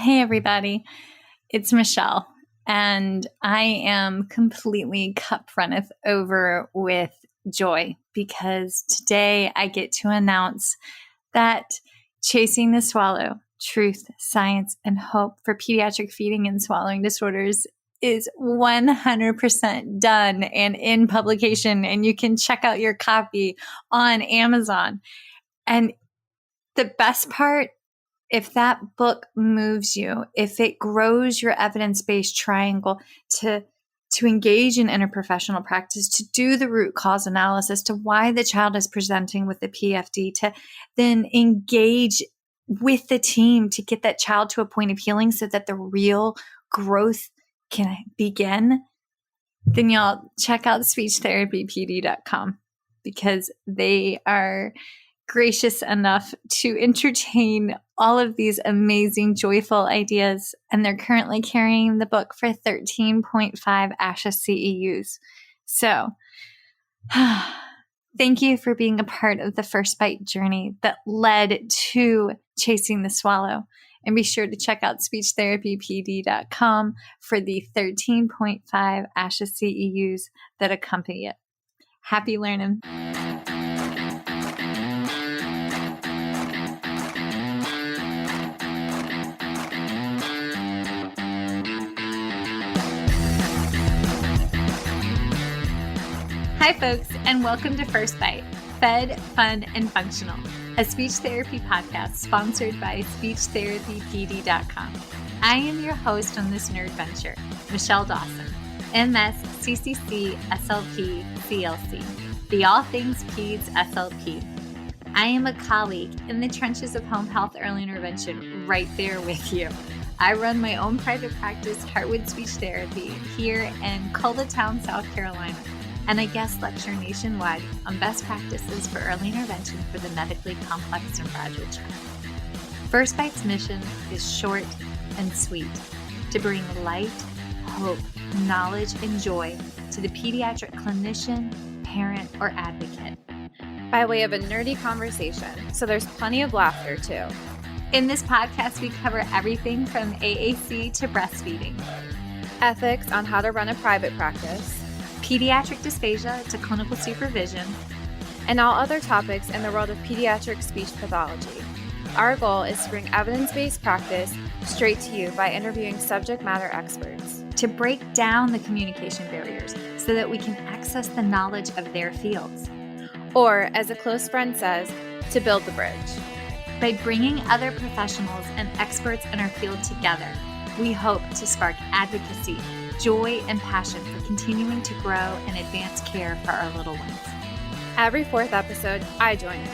Hey, everybody. It's Michelle, and I am completely cup runneth over with joy because today I get to announce that Chasing the Swallow, Truth, Science, and Hope for Pediatric Feeding and Swallowing Disorders is 100% done and in publication, and you can check out your copy on Amazon. And the best part, if that book moves you, if it grows your evidence-based triangle to engage in interprofessional practice, to do the root cause analysis to why the child is presenting with the PFD, to then engage with the team to get that child to a point of healing so that the real growth can begin, then y'all check out speechtherapypd.com because they are gracious enough to entertain all of these amazing, joyful ideas. And they're currently carrying the book for 13.5 ASHA CEUs. So thank you for being a part of the First Bite journey that led to Chasing the Swallow. And be sure to check out speechtherapypd.com for the 13.5 ASHA CEUs that accompany it. Happy learning. Hi, folks, and welcome to First Bite, Fed, Fun, and Functional, a speech therapy podcast sponsored by speechtherapypd.com. I am your host on this nerd venture, Michelle Dawson, MS, CCC-SLP, CLC, the All Things Peds SLP. I am a colleague in the trenches of home health early intervention right there with you. I run my own private practice, Heartwood Speech Therapy, here in Coletown, South Carolina, and I guest lecture nationwide on best practices for early intervention for the medically complex and fragile child. First Bite's mission is short and sweet, to bring light, hope, knowledge, and joy to the pediatric clinician, parent, or advocate. By way of a nerdy conversation, so there's plenty of laughter too. In this podcast, we cover everything from AAC to breastfeeding, ethics on how to run a private practice, pediatric dysphagia to clinical supervision, and all other topics in the world of pediatric speech pathology. Our goal is to bring evidence-based practice straight to you by interviewing subject matter experts. To break down the communication barriers so that we can access the knowledge of their fields. Or, as a close friend says, to build the bridge. By bringing other professionals and experts in our field together, we hope to spark advocacy, joy, and passion for continuing to grow and advance care for our little ones. Every fourth episode, I join in.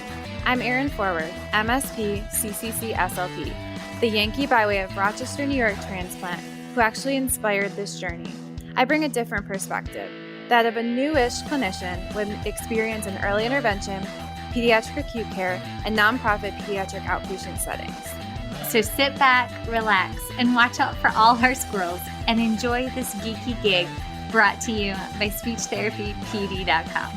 I'm Erin Forward, MSP, CCC-SLP, the Yankee by way of Rochester, New York transplant who actually inspired this journey. I bring a different perspective, that of a newish clinician with experience in early intervention, pediatric acute care, and nonprofit pediatric outpatient settings. So sit back, relax, and watch out for all our squirrels and enjoy this geeky gig brought to you by speechtherapypd.com.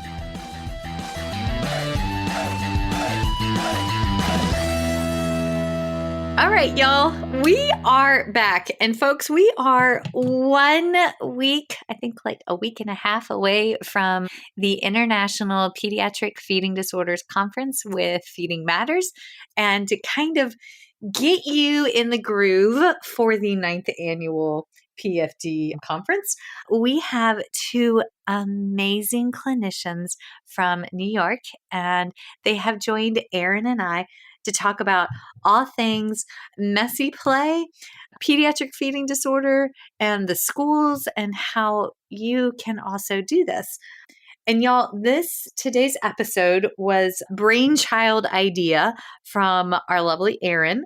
All right, y'all, we are back. And folks, we are 1 week, I think like a week and a half away from the International Pediatric Feeding Disorders Conference with Feeding Matters. And to kind of get you in the groove for the 9th annual PFD conference, we have 2 amazing clinicians from New York, and they have joined Erin and I to talk about all things messy play, pediatric feeding disorder, and the schools, and how you can also do this. And y'all, today's episode was brainchild idea from our lovely Erin.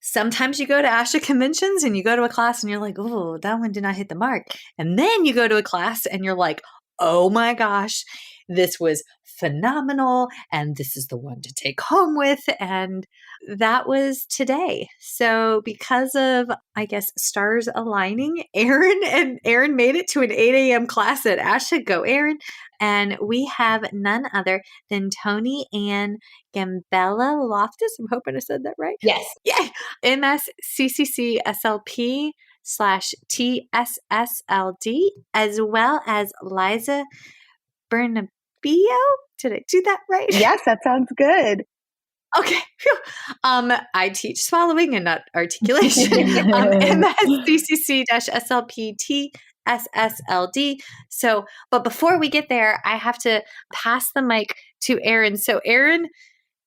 Sometimes you go to ASHA conventions and you go to a class and you're like, oh, that one did not hit the mark. And then you go to a class and you're like, oh my gosh, this was phenomenal and this is the one to take home with. And that was today. So because of, I guess, stars aligning, Erin made it to an 8 a.m. class at Asha. Go, Erin. And we have none other than ToniAnn Gambella Loftus. I'm hoping I said that right. Yes. Yeah. CCC-SLP/TSSLD, as well as Liza Bernabeo. Did I do that right? Yes, that sounds good. Okay. I teach swallowing and not articulation. MSCCC-SLP TSSLD. So, but before we get there, I have to pass the mic to Erin. So, Erin,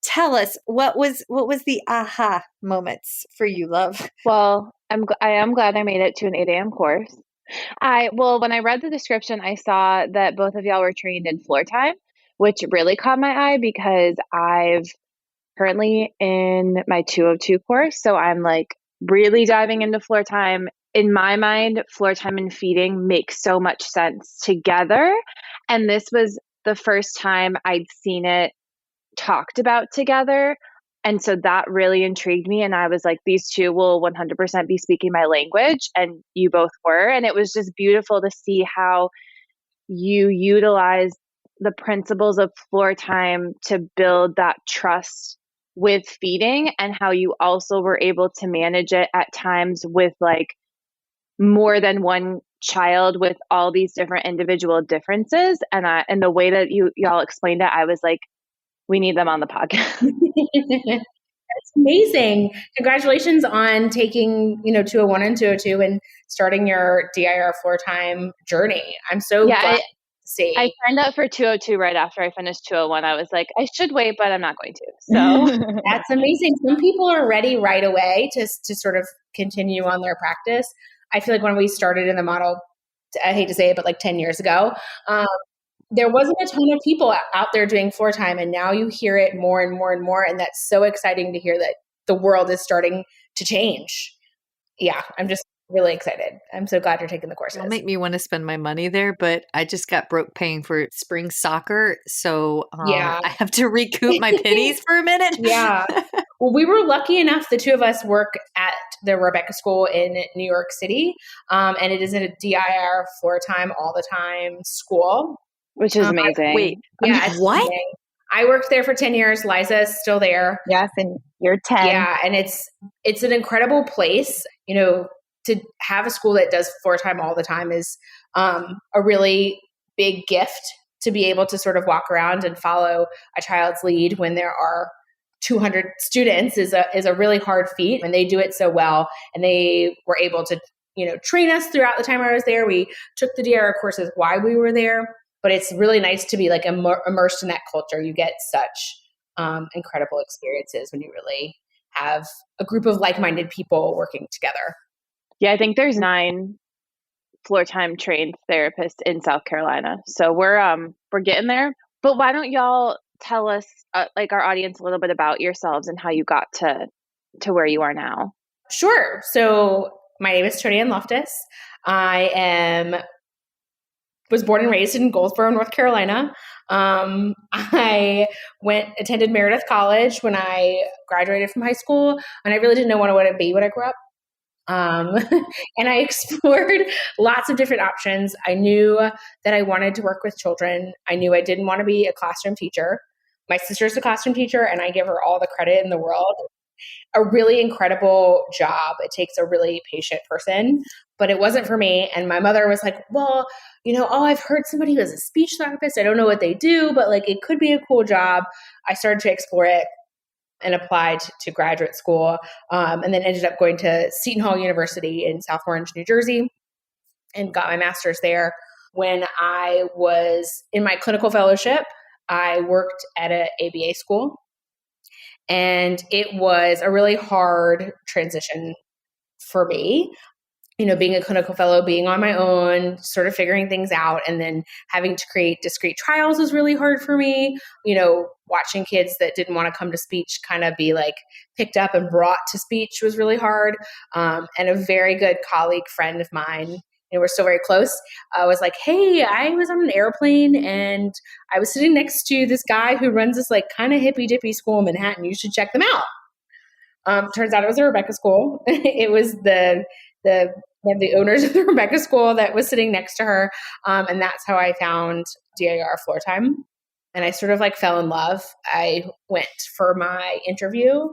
tell us what was the aha moments for you, love? Well, I am glad I made it to an 8 a.m. course. When I read the description, I saw that both of y'all were trained in floor time, which really caught my eye because I've currently in my 202 course. So I'm like really diving into floor time. In my mind, floor time and feeding make so much sense together. And this was the first time I'd seen it talked about together. And so that really intrigued me. And I was like, these two will 100% be speaking my language. And you both were. And it was just beautiful to see how you utilize the principles of floor time to build that trust with feeding, and how you also were able to manage it at times with like more than one child with all these different individual differences. And the way that y'all explained it, I was like, we need them on the podcast. That's amazing. Congratulations on taking, 201 and 202 and starting your DIR floor time journey. I'm so glad to see. I signed up for 202 right after I finished 201. I was like, I should wait, but I'm not going to. So that's amazing. Some people are ready right away to sort of continue on their practice. I feel like when we started in the model, I hate to say it, but like 10 years ago, there wasn't a ton of people out there doing floor time, and now you hear it more and more and more. And that's so exciting to hear that the world is starting to change. Yeah, I'm just really excited. I'm so glad you're taking the courses. It'll make me want to spend my money there, but I just got broke paying for spring soccer. So I have to recoup my pennies for a minute. Yeah. Well, we were lucky enough, the two of us work at the Rebecca School in New York City. And it is a DIR floor time, all the time school. Which is amazing. Wait, what? Amazing. I worked there for 10 years. Liza is still there. Yes, and you're 10. Yeah, and it's an incredible place. To have a school that does floor time all the time is a really big gift, to be able to sort of walk around and follow a child's lead when there are 200 students is a really hard feat, and they do it so well. And they were able to, train us throughout the time I was there. We took the DIR courses while we were there. But it's really nice to be like immersed in that culture. You get such incredible experiences when you really have a group of like-minded people working together. Yeah, I think there's 9 floor time trained therapists in South Carolina. So we're getting there. But why don't y'all tell us, like our audience, a little bit about yourselves and how you got to where you are now? Sure. So my name is ToniAnn Loftus. I was born and raised in Goldsboro, North Carolina. I attended Meredith College when I graduated from high school, and I really didn't know what I wanted to be when I grew up. And I explored lots of different options. I knew that I wanted to work with children. I knew I didn't want to be a classroom teacher. My sister's a classroom teacher, and I give her all the credit in the world. A really incredible job. It takes a really patient person, but it wasn't for me. And my mother was like, well, I've heard somebody who is a speech therapist. I don't know what they do, but like it could be a cool job. I started to explore it and applied to graduate school, and then ended up going to Seton Hall University in South Orange, New Jersey, and got my master's there. When I was in my clinical fellowship, I worked at an ABA school. And it was a really hard transition for me, being a clinical fellow, being on my own, sort of figuring things out, and then having to create discrete trials was really hard for me. Watching kids that didn't want to come to speech kind of be like picked up and brought to speech was really hard. And a very good colleague friend of mine, we're still very close, was like, hey, I was on an airplane and I was sitting next to this guy who runs this like kind of hippy dippy school in Manhattan. You should check them out. Turns out it was a Rebecca school. It was the one of the owners of the Rebecca school that was sitting next to her. And that's how I found DIR floor time. And I sort of like fell in love. I went for my interview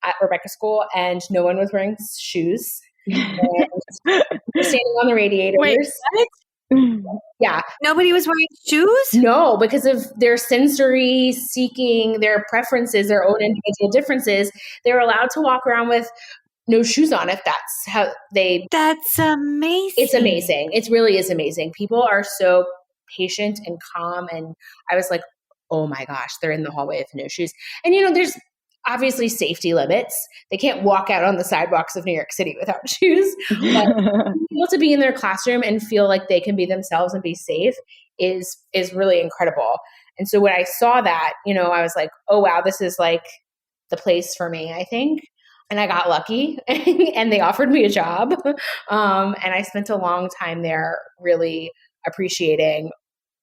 at Rebecca school and no one was wearing shoes. And standing on the radiators. Wait, what? Yeah. Nobody was wearing shoes? No, because of their sensory seeking, their preferences, their own individual differences, they're allowed to walk around with no shoes on if that's how they... That's amazing. It's amazing. It really is amazing. People are so patient and calm. And I was like, oh my gosh, they're in the hallway with no shoes. And, there's obviously safety limits. They can't walk out on the sidewalks of New York City without shoes. But being able to be in their classroom and feel like they can be themselves and be safe is really incredible. And so when I saw that, I was like, oh, wow, this is like the place for me, I think. And I got lucky and they offered me a job. And I spent a long time there really appreciating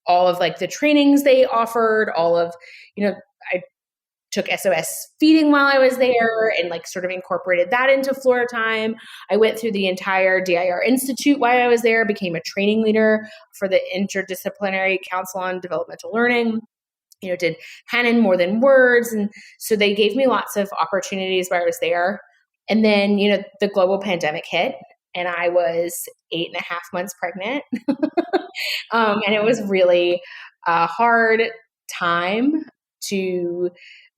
all of like the trainings they offered, all of, I took SOS feeding while I was there and like sort of incorporated that into floor time. I went through the entire DIR Institute while I was there, became a training leader for the Interdisciplinary Council on Developmental Learning, did hand in more than words. And so they gave me lots of opportunities while I was there. And then, the global pandemic hit and I was 8.5 months pregnant. And it was really a hard time to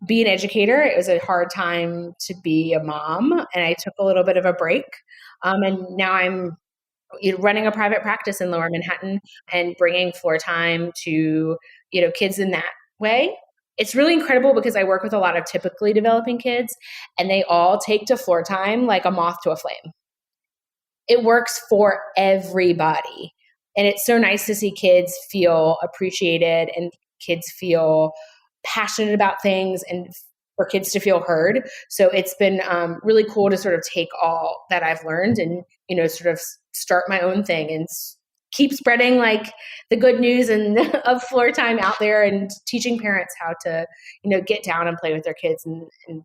be an educator. It was a hard time to be a mom. And I took a little bit of a break. And now I'm running a private practice in Lower Manhattan and bringing floor time to, kids in that way. It's really incredible because I work with a lot of typically developing kids and they all take to floor time like a moth to a flame. It works for everybody. And it's so nice to see kids feel appreciated and kids feel passionate about things and for kids to feel heard. So it's been really cool to sort of take all that I've learned and, sort of start my own thing and keep spreading like the good news and of floor time out there and teaching parents how to, get down and play with their kids and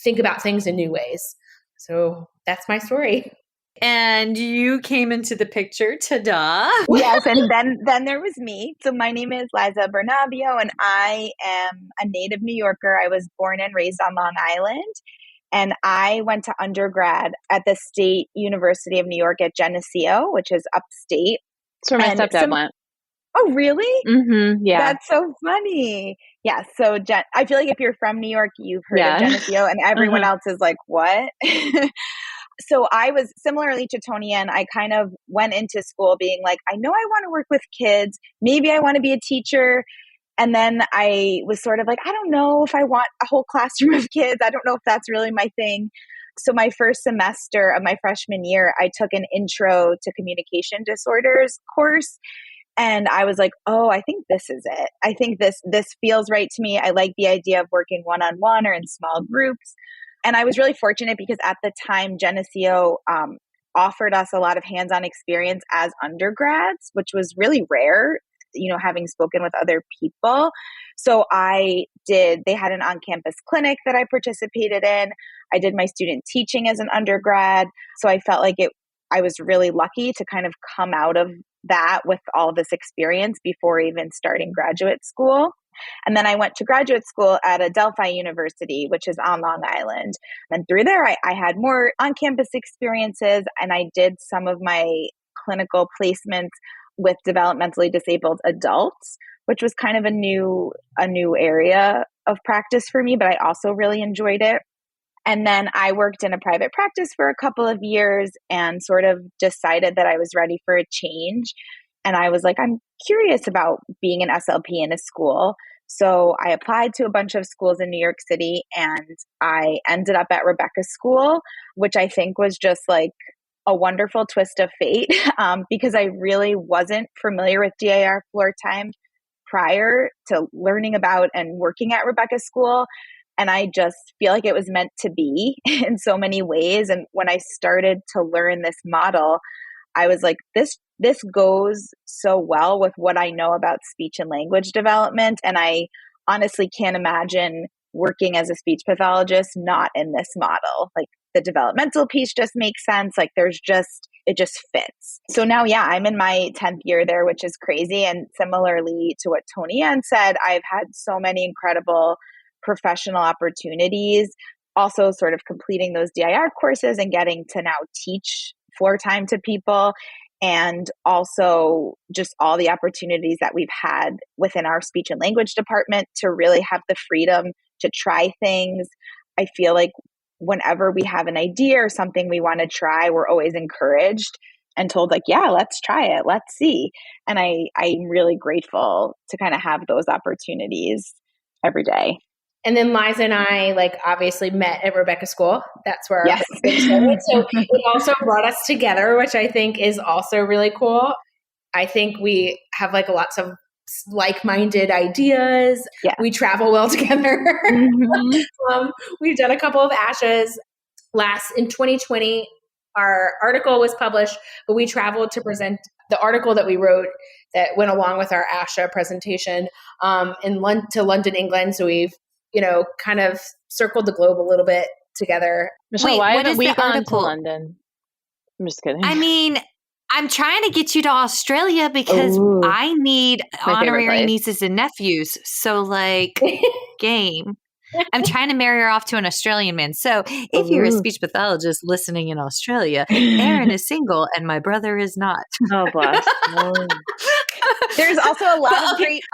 think about things in new ways. So that's my story. And you came into the picture, ta-da. Yes, and then there was me. So my name is Liza Bernabeo, and I am a native New Yorker. I was born and raised on Long Island, and I went to undergrad at the State University of New York at Geneseo, which is upstate. That's where my stepdad went. Oh, really? Mm-hmm, yeah. That's so funny. Yeah, so I feel like if you're from New York, you've heard of Geneseo, and everyone else is like, what? So I was similarly to ToniAnn. I kind of went into school being like, I know I want to work with kids. Maybe I want to be a teacher. And then I was sort of like, I don't know if I want a whole classroom of kids. I don't know if that's really my thing. So my first semester of my freshman year, I took an Intro to Communication Disorders course. And I was like, oh, I think this is it. I think this feels right to me. I like the idea of working one-on-one or in small groups. And I was really fortunate because at the time, Geneseo offered us a lot of hands-on experience as undergrads, which was really rare, having spoken with other people. So they had an on-campus clinic that I participated in. I did my student teaching as an undergrad. So I felt like I was really lucky to kind of come out of that with all of this experience before even starting graduate school. And then I went to graduate school at Adelphi University, which is on Long Island. And through there, I had more on-campus experiences, and I did some of my clinical placements with developmentally disabled adults, which was kind of a new area of practice for me, but I also really enjoyed it. And then I worked in a private practice for a couple of years and sort of decided that I was ready for a change. And I was like, I'm curious about being an SLP in a school. So I applied to a bunch of schools in New York City and I ended up at Rebecca School, which I think was just like a wonderful twist of fate because I really wasn't familiar with DIR floor time prior to learning about and working at Rebecca School. And I just feel like it was meant to be in so many ways. And when I started to learn this model, I was like, this this goes so well with what I know about speech and language development. And I honestly can't imagine working as a speech pathologist not in this model. Like the developmental piece just makes sense. Like it just fits. So now, yeah, I'm in my 10th year there, which is crazy. And similarly to what ToniAnn said, I've had so many incredible professional opportunities, also sort of completing those DIR courses and getting to now teach floor time to people. And also just all the opportunities that we've had within our speech and language department to really have the freedom to try things. I feel like whenever we have an idea or something we want to try, we're always encouraged and told like, yeah, let's try it. Let's see. And I'm really grateful to kind of have those opportunities every day. And then Liza and I obviously met at Rebecca School. That's where yes. our thing started. So it also brought us together, which I think is also really cool. I think we have lots of like-minded ideas. Yeah. We travel well together. Mm-hmm. We've done a couple of ASHAs. In 2020, our article was published, but we traveled to present the article that we wrote that went along with our ASHA presentation to London, England. So we've kind of circled the globe a little bit together. Michelle, why haven't we gone to London? I'm just kidding. I mean, I'm trying to get you to Australia because I need honorary nieces and nephews. So game. I'm trying to marry her off to an Australian man. So if you're a speech pathologist listening in Australia, Erin is single and my brother is not. Oh, bless. There's also a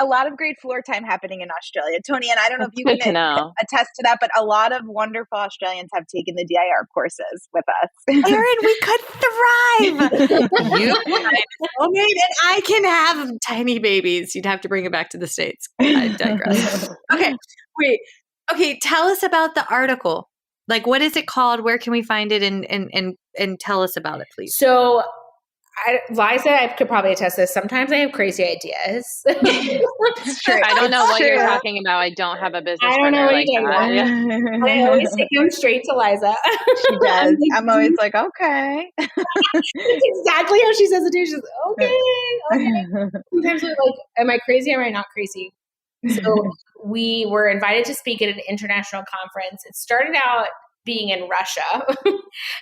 lot of great floor time happening in Australia. ToniAnn, I don't know if you can attest to that, but a lot of wonderful Australians have taken the DIR courses with us. Erin, we could thrive. And I can have tiny babies. You'd have to bring it back to the States. I digress. Okay, wait. Okay, tell us about the article. What is it called? Where can we find it? And tell us about it, please. So, Liza, I could probably attest this. Sometimes I have crazy ideas. I don't know what you're talking about. I don't have a business. I don't know what you're talking about. I always take them straight to Liza. She does. I'm always like, okay. That's exactly how she says it too. She's like, okay. Sometimes we're like, am I crazy? Am I not crazy? So we were invited to speak at an international conference. It started out being in Russia,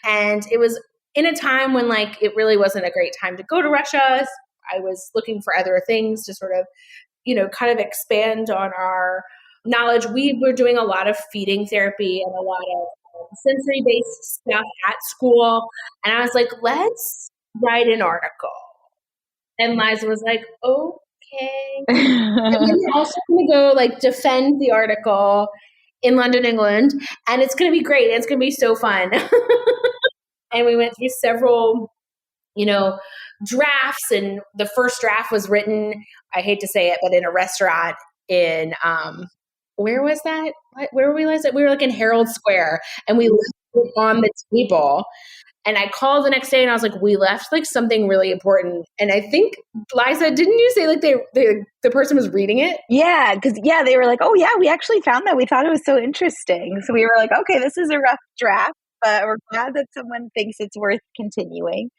and it was in a time when it really wasn't a great time to go to Russia. I was looking for other things to sort of, kind of expand on our knowledge. We were doing a lot of feeding therapy and a lot of sensory-based stuff at school. And I was like, let's write an article. And Liza was like, okay. And then we're also going to go defend the article in London, England. And it's going to be great. It's going to be so fun. And we went through several, drafts. And the first draft was written, I hate to say it, but in a restaurant in, where was that? Where were we last? We were in Herald Square, and we left it on the table. And I called the next day and I was like, we left something really important. And I think, Liza, didn't you say the person was reading it? Yeah, because they were like, oh yeah, we actually found that. We thought it was so interesting. So we were like, okay, this is a rough draft, but we're glad that someone thinks it's worth continuing.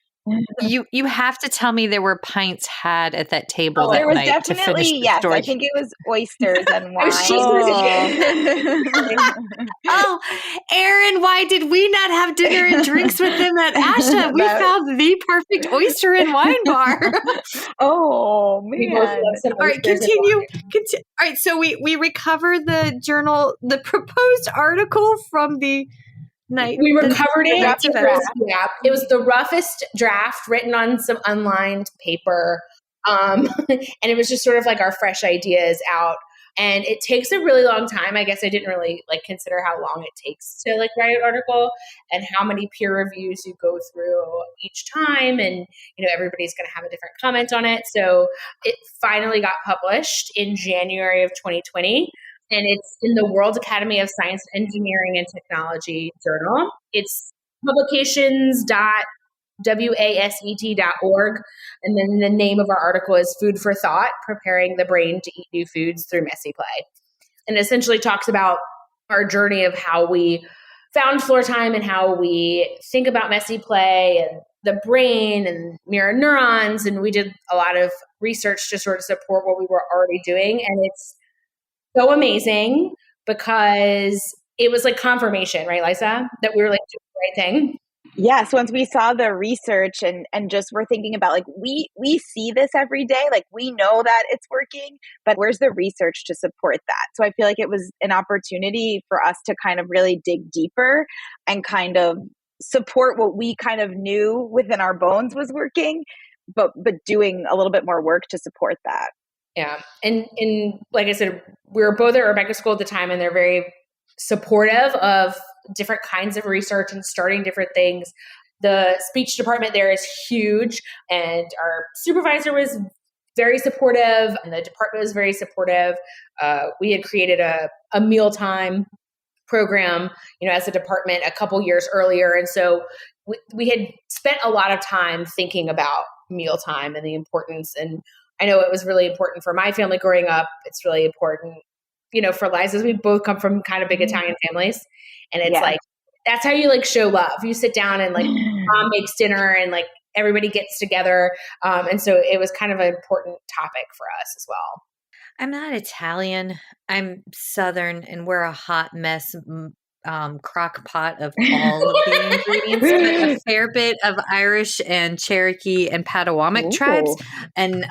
You have to tell me there were pints had at that table that there was night definitely, to finish the yes, story. I think it was oysters and wine. Oh, Erin, why did we not have dinner and drinks with them at ASHA? We found the perfect oyster and wine bar. Oh, man. All right, continue. All right, so we recover the journal, the proposed article from the night. We recovered it. It was the roughest draft written on some unlined paper. And it was just sort of our fresh ideas out. And it takes a really long time. I guess I didn't really consider how long it takes to write an article and how many peer reviews you go through each time. And, everybody's going to have a different comment on it. So it finally got published in January of 2020. And it's in the World Academy of Science, Engineering, and Technology journal. It's publications.waset.org. And then the name of our article is Food for Thought, Preparing the Brain to Eat New Foods Through Messy Play. And essentially talks about our journey of how we found floor time and how we think about messy play and the brain and mirror neurons. And we did a lot of research to sort of support what we were already doing. And it's so amazing because it was like confirmation, right, Liza, that we were like doing the right thing. Yes, once we saw the research and just we're thinking about like we see this every day, like we know that it's working, but where's the research to support that? So I feel like it was an opportunity for us to kind of really dig deeper and kind of support what we kind of knew within our bones was working, but doing a little bit more work to support that. Yeah. And like I said, we were both at Rebecca School at the time, and they're very supportive of different kinds of research and starting different things. The speech department there is huge, and our supervisor was very supportive, and the department was very supportive. We had created a mealtime program, as a department a couple years earlier. And so we had spent a lot of time thinking about mealtime and the importance. And I know it was really important for my family growing up. It's really important, for Liza's. We both come from kind of big Italian families. And it's like, that's how you like show love. You sit down and like mom makes dinner and like everybody gets together. And so it was kind of an important topic for us as well. I'm not Italian. I'm Southern, and we're a hot mess crock pot of all of the ingredients, but a fair bit of Irish and Cherokee and Potawatomi tribes. And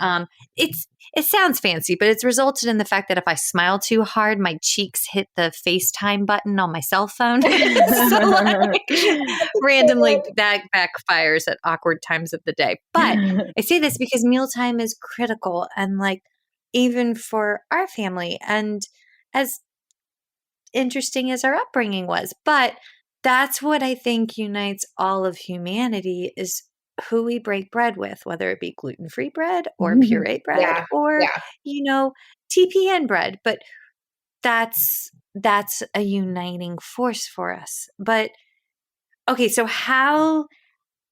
it sounds fancy, but it's resulted in the fact that if I smile too hard, my cheeks hit the FaceTime button on my cell phone. So like, randomly that backfires at awkward times of the day. But I say this because mealtime is critical, and like, even for our family, and as interesting as our upbringing was. But that's what I think unites all of humanity, is who we break bread with, whether it be gluten-free bread or puree bread or, TPN bread. But that's a uniting force for us. But okay, so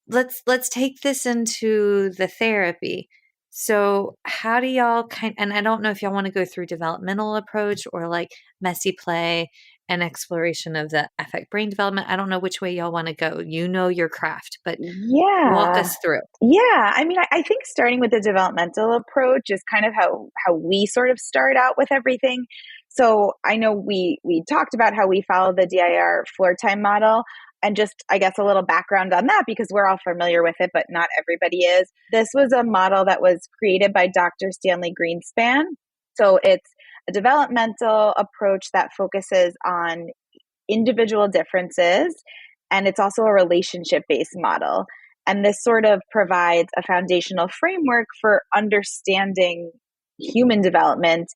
let's take this into the therapy. So how do y'all and I don't know if y'all want to go through developmental approach or like messy play and exploration of the affect brain development. I don't know which way y'all want to go. Your craft, but walk us through. Yeah. I mean, I think starting with the developmental approach is kind of how we sort of start out with everything. So I know we talked about how we follow the DIR floor time model. And just, I guess, a little background on that, because we're all familiar with it, but not everybody is. This was a model that was created by Dr. Stanley Greenspan. So it's a developmental approach that focuses on individual differences, and it's also a relationship-based model. And this sort of provides a foundational framework for understanding human development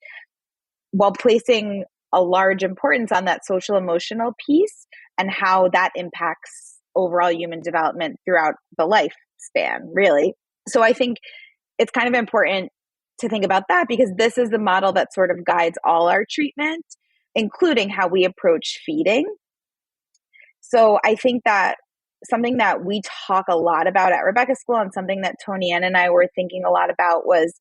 while placing a large importance on that social emotional piece and how that impacts overall human development throughout the lifespan, really. So I think it's kind of important to think about that, because this is the model that sort of guides all our treatment, including how we approach feeding. So I think that something that we talk a lot about at Rebecca School, and something that ToniAnn and I were thinking a lot about, was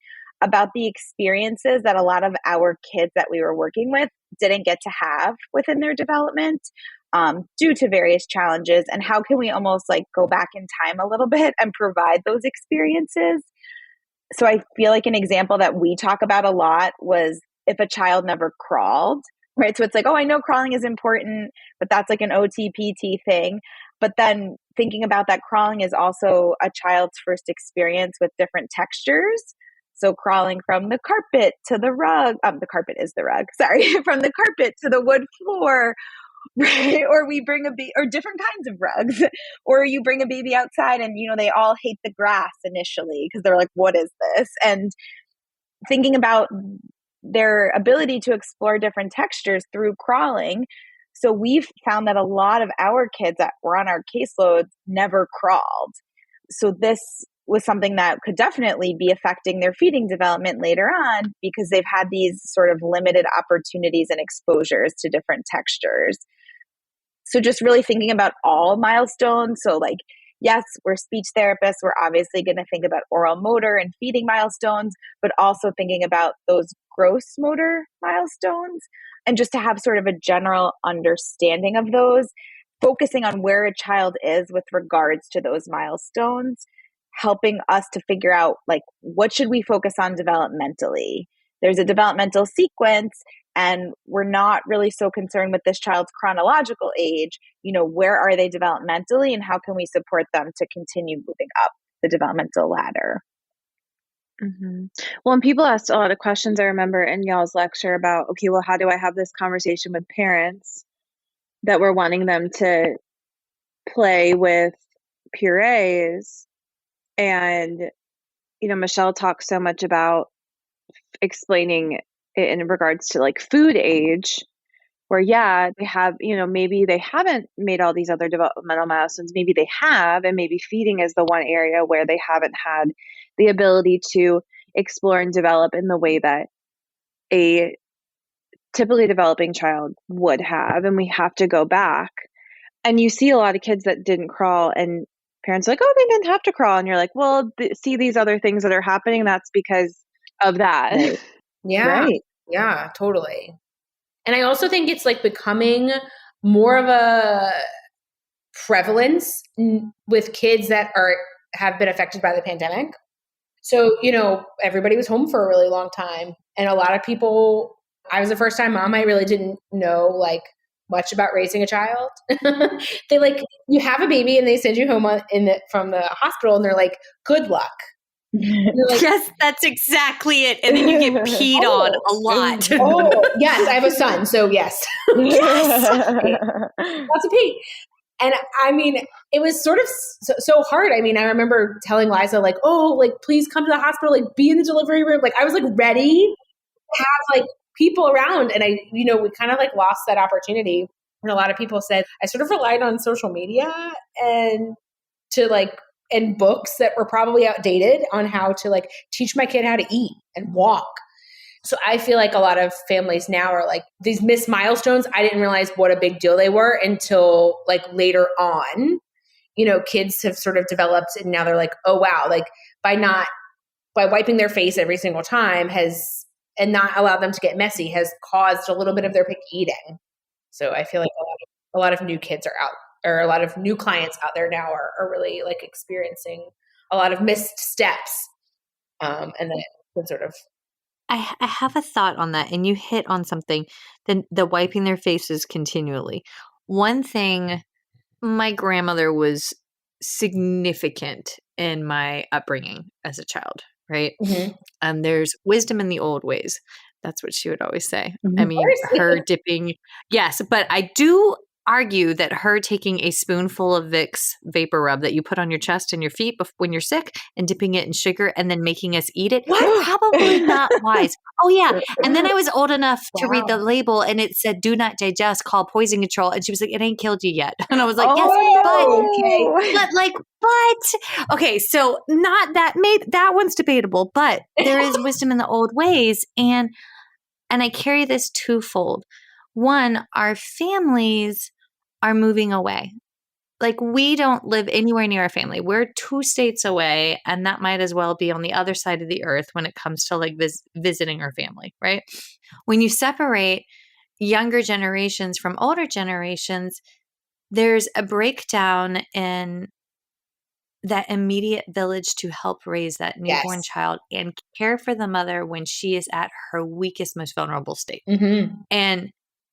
about the experiences that a lot of our kids that we were working with didn't get to have within their development due to various challenges. And how can we almost like go back in time a little bit and provide those experiences? So I feel like an example that we talk about a lot was if a child never crawled, right? So it's like, oh, I know crawling is important, but that's like an OT-PT thing. But then thinking about that crawling is also a child's first experience with different textures. So crawling from the carpet to the rug, the carpet is the rug, sorry, from the carpet to the wood floor, right? Or we bring or different kinds of rugs, or you bring a baby outside and, they all hate the grass initially because they're like, what is this? And thinking about their ability to explore different textures through crawling. So we've found that a lot of our kids that were on our caseloads never crawled. So this was something that could definitely be affecting their feeding development later on, because they've had these sort of limited opportunities and exposures to different textures. So just really thinking about all milestones. So like, yes, we're speech therapists. We're obviously going to think about oral motor and feeding milestones, but also thinking about those gross motor milestones, and just to have sort of a general understanding of those. focusing on where a child is with regards to those milestones, helping us to figure out like what should we focus on developmentally. There's a developmental sequence, and we're not really so concerned with this child's chronological age. Where are they developmentally, and how can we support them to continue moving up the developmental ladder? Mm-hmm. Well, and people asked a lot of questions, I remember, in y'all's lecture about, okay, well, how do I have this conversation with parents that we're wanting them to play with purees? And, Michelle talks so much about explaining it in regards to like food age, where, they have, maybe they haven't made all these other developmental milestones. Maybe they have, and maybe feeding is the one area where they haven't had the ability to explore and develop in the way that a typically developing child would have. And we have to go back. And you see a lot of kids that didn't crawl, and parents are like, oh, they didn't have to crawl. And you're like, well, see these other things that are happening. That's because of that. Right. Yeah. Right. Yeah, totally. And I also think it's like becoming more of a prevalence with kids that have been affected by the pandemic. So, everybody was home for a really long time. And a lot of people, I was a first time mom. I really didn't know like much about raising a child. They like, you have a baby and they send you home from the hospital and they're like, good luck. Like, yes, that's exactly it. And then you get peed on a lot. Yes, I have a son, so yes. Yes. Lots of pee. And I mean, it was sort of so hard. I mean, I remember telling Liza, like, oh, like, please come to the hospital, like, be in the delivery room. Like, I was like ready to have like people around. And we kind of like lost that opportunity. And a lot of people said, I sort of relied on social media and books that were probably outdated on how to like teach my kid how to eat and walk. So I feel like a lot of families now are like these missed milestones. I didn't realize what a big deal they were until like later on, kids have sort of developed and now they're like, oh wow, like by wiping their face every single time and not allowed them to get messy has caused a little bit of their picky eating. So I feel like a lot of new kids are out, or a lot of new clients out there now are really like experiencing a lot of missed steps. And then sort of. I have a thought on that, and you hit on something, the wiping their faces continually. One thing, my grandmother was significant in my upbringing as a child, right? Mm-hmm. There's wisdom in the old ways. That's what she would always say. Mm-hmm. I mean, her dipping, yes, but I do argue that her taking a spoonful of Vicks vapor rub that you put on your chest and your feet when you're sick and dipping it in sugar and then making us eat it, probably not wise. Oh yeah. And then I was old enough to read the label and it said, do not digest, call poison control. And she was like, it ain't killed you yet. And I was like, but okay. So not that that one's debatable, but there is wisdom in the old ways. And I carry this twofold. One, our families are moving away. Like we don't live anywhere near our family. We're 2 states away, and that might as well be on the other side of the earth when it comes to like visiting our family, right? When you separate younger generations from older generations, there's a breakdown in that immediate village to help raise that newborn child and care for the mother when she is at her weakest, most vulnerable state. Mm-hmm.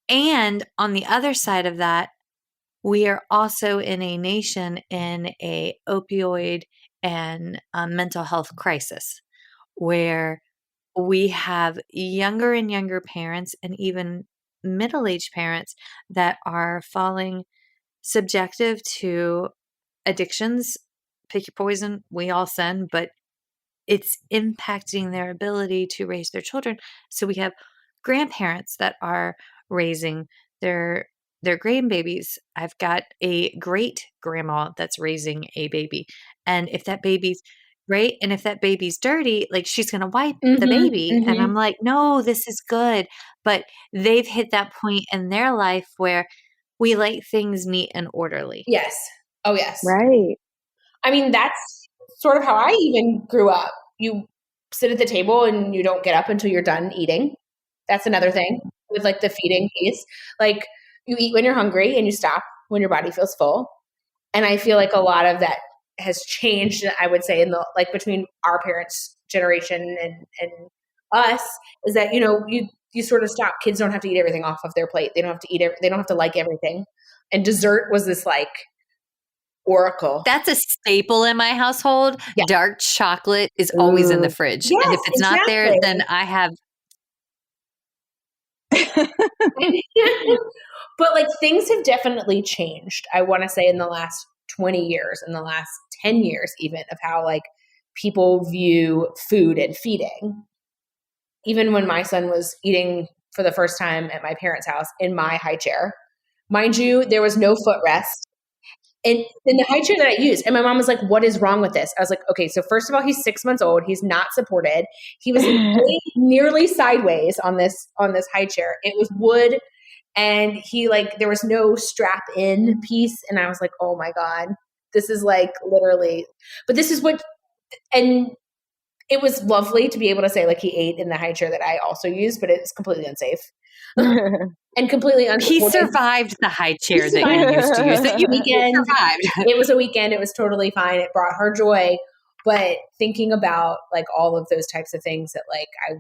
And on the other side of that, we are also in a nation in a opioid and mental health crisis where we have younger and younger parents and even middle-aged parents that are falling subjective to addictions. Pick your poison, we all sin, but it's impacting their ability to raise their children. So we have grandparents that are raising their grandbabies. I've got a great grandma that's raising a baby. And if that baby's right, and if that baby's dirty, like she's going to wipe the baby. Mm-hmm. And I'm like, no, this is good. But they've hit that point in their life where we like things neat and orderly. Yes. Oh, yes. Right. I mean, that's sort of how I even grew up. You sit at the table and you don't get up until you're done eating. That's another thing with like the feeding piece. Like you eat when you're hungry and you stop when your body feels full. And I feel like a lot of that has changed, I would say, in the like between our parents' generation and us, is that, you know, you sort of stop. Kids don't have to eat everything off of their plate. They don't have to they don't have to like everything. And dessert was this like oracle. That's a staple in my household. Yeah. Dark chocolate is always in the fridge. Yes, and if it's not there, then I have. But like things have definitely changed. I want to say in the last 20 years, in the last 10 years, even, of how like people view food and feeding. Even when my son was eating for the first time at my parents' house in my high chair, mind you, there was no footrest. And in the high chair that I used, and my mom was like, "What is wrong with this?" I was like, "Okay, so first of all, he's 6 months old. He's not supported. He was nearly sideways on this high chair. It was wood, and he like there was no strap in piece." And I was like, "Oh my God, this is like literally." But this is what, and it was lovely to be able to say like he ate in the high chair that I also used, but it's completely unsafe. And completely unsupported. He survived the high chair that you used to use. That you survived. It was a weekend. It was totally fine. It brought her joy. But thinking about like all of those types of things that like I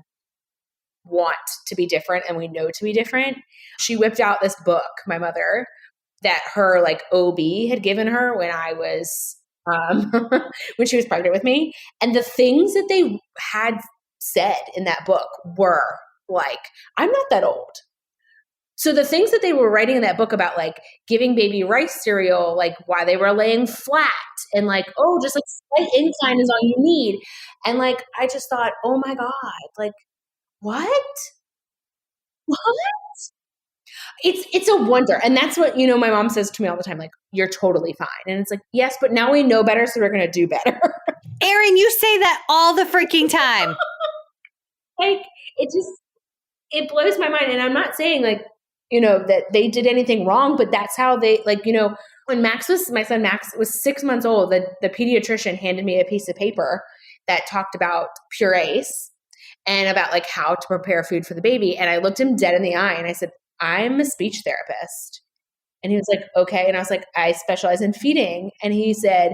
want to be different and we know to be different, she whipped out this book, my mother, that her like OB had given her when I was when she was pregnant with me. And the things that they had said in that book were like, I'm not that old. So the things that they were writing in that book about like giving baby rice cereal, like why they were laying flat and like, oh, just like slight incline is all you need. And like, I just thought, oh my God, like what? It's a wonder. And that's what, you know, my mom says to me all the time, like, you're totally fine. And it's like, yes, but now we know better. So we're going to do better. Erin, you say that all the freaking time. Like, it blows my mind. And I'm not saying like, you know, that they did anything wrong, but that's how they like, you know, when my son Max was 6 months old, the pediatrician handed me a piece of paper that talked about purees and about like how to prepare food for the baby. And I looked him dead in the eye and I said, I'm a speech therapist. And he was like, okay. And I was like, I specialize in feeding. And he said,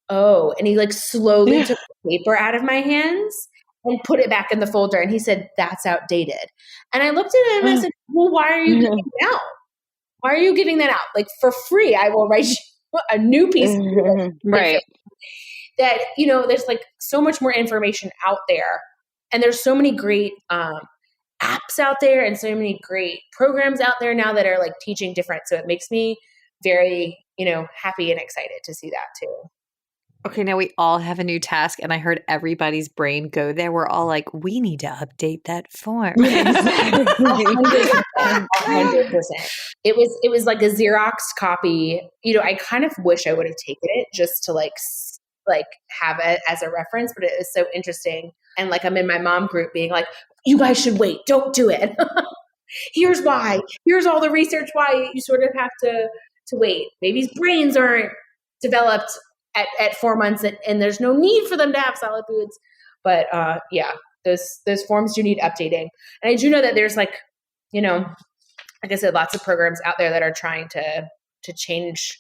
oh, and he like slowly took the paper out of my hands and put it back in the folder. And he said, that's outdated. And I looked at him and I said, well, why are you giving it out? Why are you giving that out? Like for free, I will write you a new piece of paper. Right. That, you know, there's like so much more information out there. And there's so many great apps out there and so many great programs out there now that are like teaching different. So it makes me very, you know, happy and excited to see that too. Okay, now we all have a new task, and I heard everybody's brain go there. We're all like, we need to update that form. 100%. It was like a Xerox copy. You know, I kind of wish I would have taken it just to like have it as a reference, but it is so interesting. And like I'm in my mom group being like, you guys should wait. Don't do it. Here's why. Here's all the research why you sort of have to wait. Babies' brains aren't developed at 4 months and there's no need for them to have solid foods. But yeah, those forms do need updating. And I do know that there's like, you know, like I said, lots of programs out there that are trying to change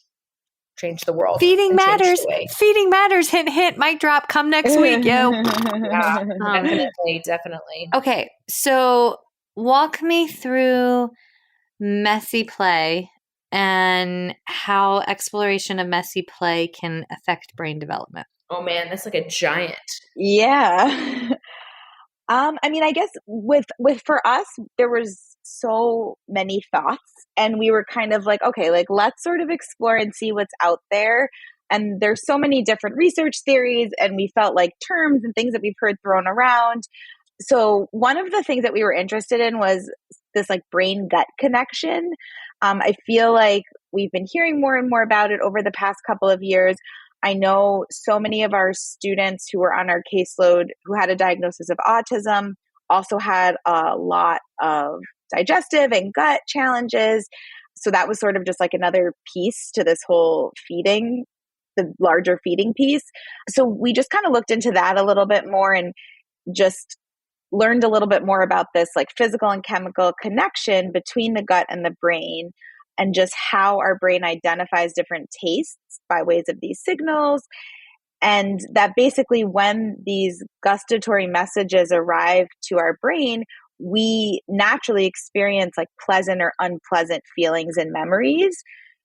the world. Feeding matters. Feeding matters. Hint, hint. Mic drop. Come next week, yo. Yeah, definitely. Okay, so walk me through messy play and how exploration of messy play can affect brain development. Oh man, that's like a giant. Yeah. I mean, I guess with for us, there was so many thoughts and we were kind of like, okay, like let's sort of explore and see what's out there. And there's so many different research theories and we felt like terms and things that we've heard thrown around. So one of the things that we were interested in was this like brain gut connection. I feel like we've been hearing more and more about it over the past couple of years. I know so many of our students who were on our caseload who had a diagnosis of autism also had a lot of digestive and gut challenges. So that was sort of just like another piece to this whole feeding, the larger feeding piece. So we just kind of looked into that a little bit more and just learned a little bit more about this like physical and chemical connection between the gut and the brain. and just how our brain identifies different tastes by ways of these signals. And that basically when these gustatory messages arrive to our brain, we naturally experience like pleasant or unpleasant feelings and memories.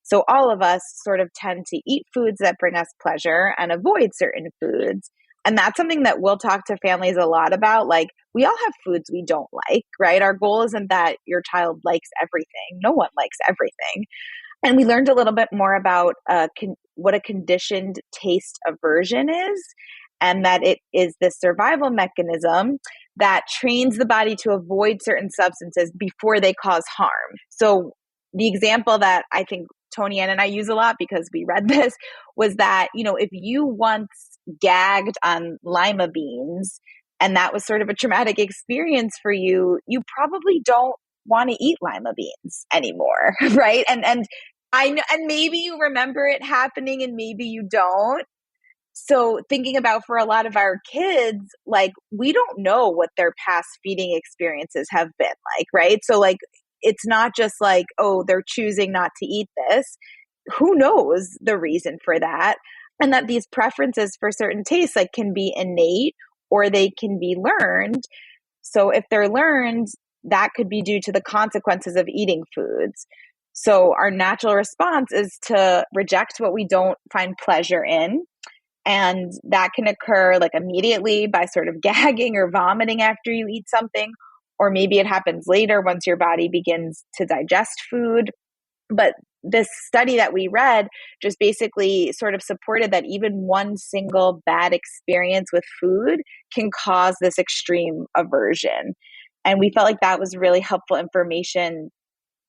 So all of us sort of tend to eat foods that bring us pleasure and avoid certain foods. And that's something that we'll talk to families a lot about. Like, we all have foods we don't like, right? Our goal isn't that your child likes everything. No one likes everything. And we learned a little bit more about what a conditioned taste aversion is, and that it is the survival mechanism that trains the body to avoid certain substances before they cause harm. So the example that I think ToniAnn and I use a lot, because we read this, was that, if you once gagged on lima beans and that was sort of a traumatic experience for you, you probably don't want to eat lima beans anymore, right? And I know, and maybe you remember it happening and maybe you don't. So thinking about for a lot of our kids, like, we don't know what their past feeding experiences have been like, right? So like, it's not just like, oh, they're choosing not to eat this. Who knows the reason for that? And that these preferences for certain tastes like can be innate or they can be learned. So if they're learned, that could be due to the consequences of eating foods. So our natural response is to reject what we don't find pleasure in. And that can occur like immediately by sort of gagging or vomiting after you eat something. Or maybe it happens later once your body begins to digest food. But this study that we read just basically sort of supported that even one single bad experience with food can cause this extreme aversion. And we felt like that was really helpful information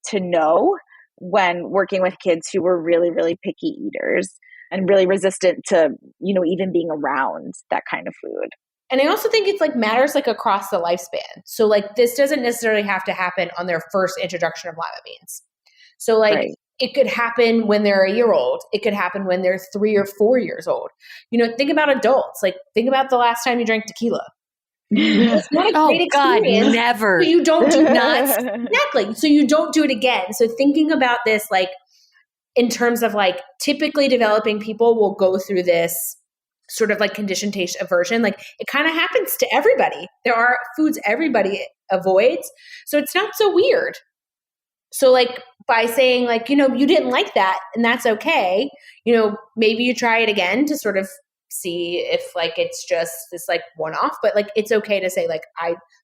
to know when working with kids who were really, really picky eaters and really resistant to, even being around that kind of food. And I also think it's like matters like across the lifespan. So like this doesn't necessarily have to happen on their first introduction of lima beans. So like right. It could happen when they're a year old. It could happen when they're 3 or 4 years old. Think about adults. Like think about the last time you drank tequila. It's not a great experience. God, never. So you don't do that. Exactly. So you don't do it again. So thinking about this like in terms of like typically developing people will go through this sort of like conditioned taste aversion. Like it kind of happens to everybody. There are foods everybody avoids. So it's not so weird. So like by saying like, you didn't like that and that's okay. Maybe you try it again to sort of see if like it's just this like one-off, but like it's okay to say like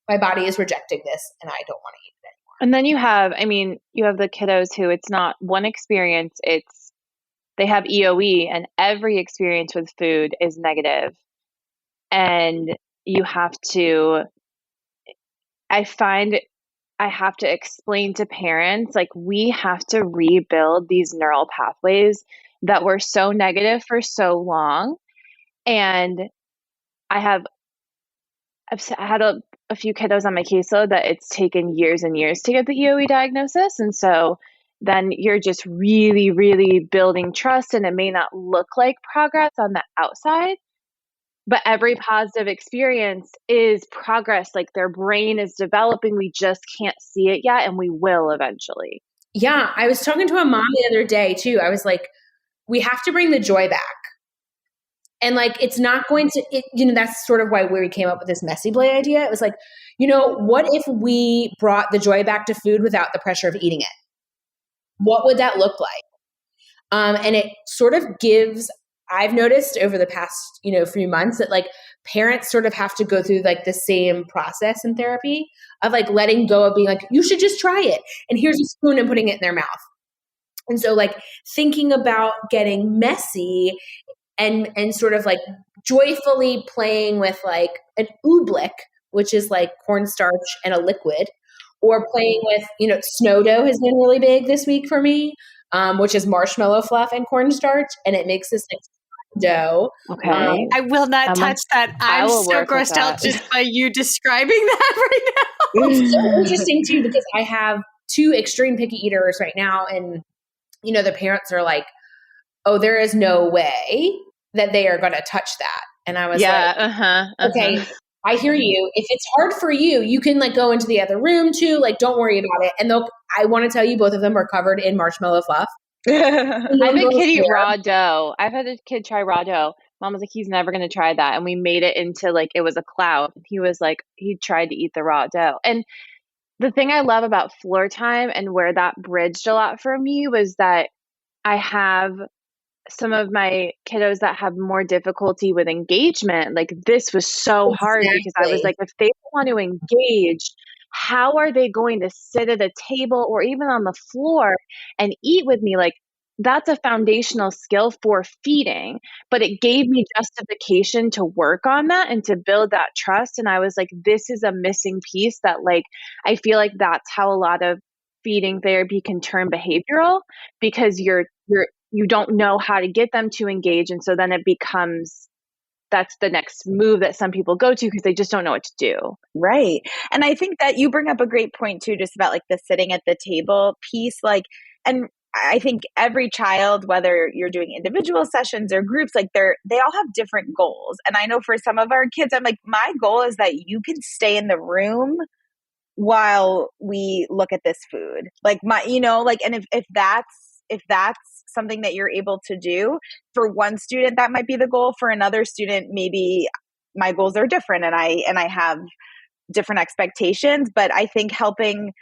my body is rejecting this and I don't want to eat it anymore. And then you have the kiddos who it's not one experience, they have EOE and every experience with food is negative. And I find I have to explain to parents, like we have to rebuild these neural pathways that were so negative for so long. And I've had a few kiddos on my caseload that it's taken years and years to get the EOE diagnosis. And so then you're just really, really building trust, and it may not look like progress on the outside, but every positive experience is progress. Like their brain is developing. We just can't see it yet, and we will eventually. Yeah. I was talking to a mom the other day too. I was like, we have to bring the joy back. And like, it's not going to, that's sort of why we came up with this messy play idea. It was like, what if we brought the joy back to food without the pressure of eating it? What would that look like? And it sort of gives, I've noticed over the past, few months that like parents sort of have to go through like the same process in therapy of like letting go of being like, you should just try it. And here's a spoon and putting it in their mouth. And so like thinking about getting messy and sort of like joyfully playing with like an oobleck, which is like cornstarch and a liquid, or playing with, snow dough has been really big this week for me, which is marshmallow fluff and cornstarch. And it makes this like dough. Okay. I will not touch that. I'm so grossed out just by you describing that right now. It's so interesting too, because I have 2 extreme picky eaters right now. And, the parents are like, oh, there is no way that they are going to touch that. And I was okay, I hear you. If it's hard for you, you can like go into the other room too. Like, don't worry about it. And I want to tell you, both of them are covered in marshmallow fluff. I've had a kid eat raw dough. I've had a kid try raw dough. Mom was like, he's never going to try that. And we made it into like, it was a cloud. He was like, he tried to eat the raw dough. And the thing I love about floor time and where that bridged a lot for me was that I have some of my kiddos that have more difficulty with engagement. Like this was so hard because I was like, if they want to engage, how are they going to sit at a table or even on the floor and eat with me? Like that's a foundational skill for feeding, but it gave me justification to work on that and to build that trust. And I was like, this is a missing piece that like, I feel like that's how a lot of feeding therapy can turn behavioral because you don't know how to get them to engage. And so then it becomes, that's the next move that some people go to because they just don't know what to do. Right. And I think that you bring up a great point too, just about like the sitting at the table piece. Like, and I think every child, whether you're doing individual sessions or groups, like they all have different goals. And I know for some of our kids, I'm like, my goal is that you can stay in the room while we look at this food. Like and if that's something that you're able to do, for one student, that might be the goal. For another student, maybe my goals are different and I have different expectations. But I think helping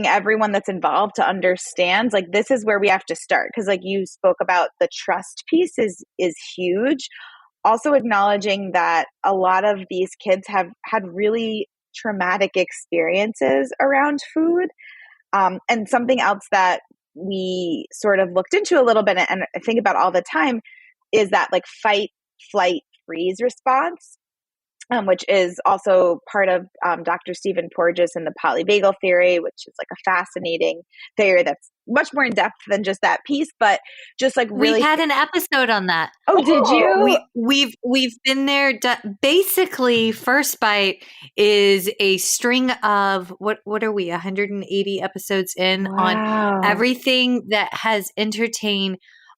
everyone that's involved to understand, like, this is where we have to start. Because like you spoke about, the trust piece is huge. Also acknowledging that a lot of these kids have had really traumatic experiences around food. And something else that we sort of looked into a little bit and I think about all the time is that like fight, flight, freeze response, which is also part of Dr. Stephen Porges and the polyvagal theory, which is like a fascinating theory that's much more in depth than just that piece, but just like really. We've had an episode on that. Oh, did you? We've been there. Basically, First Bite is a string of what are we 180 episodes in on everything that has entertained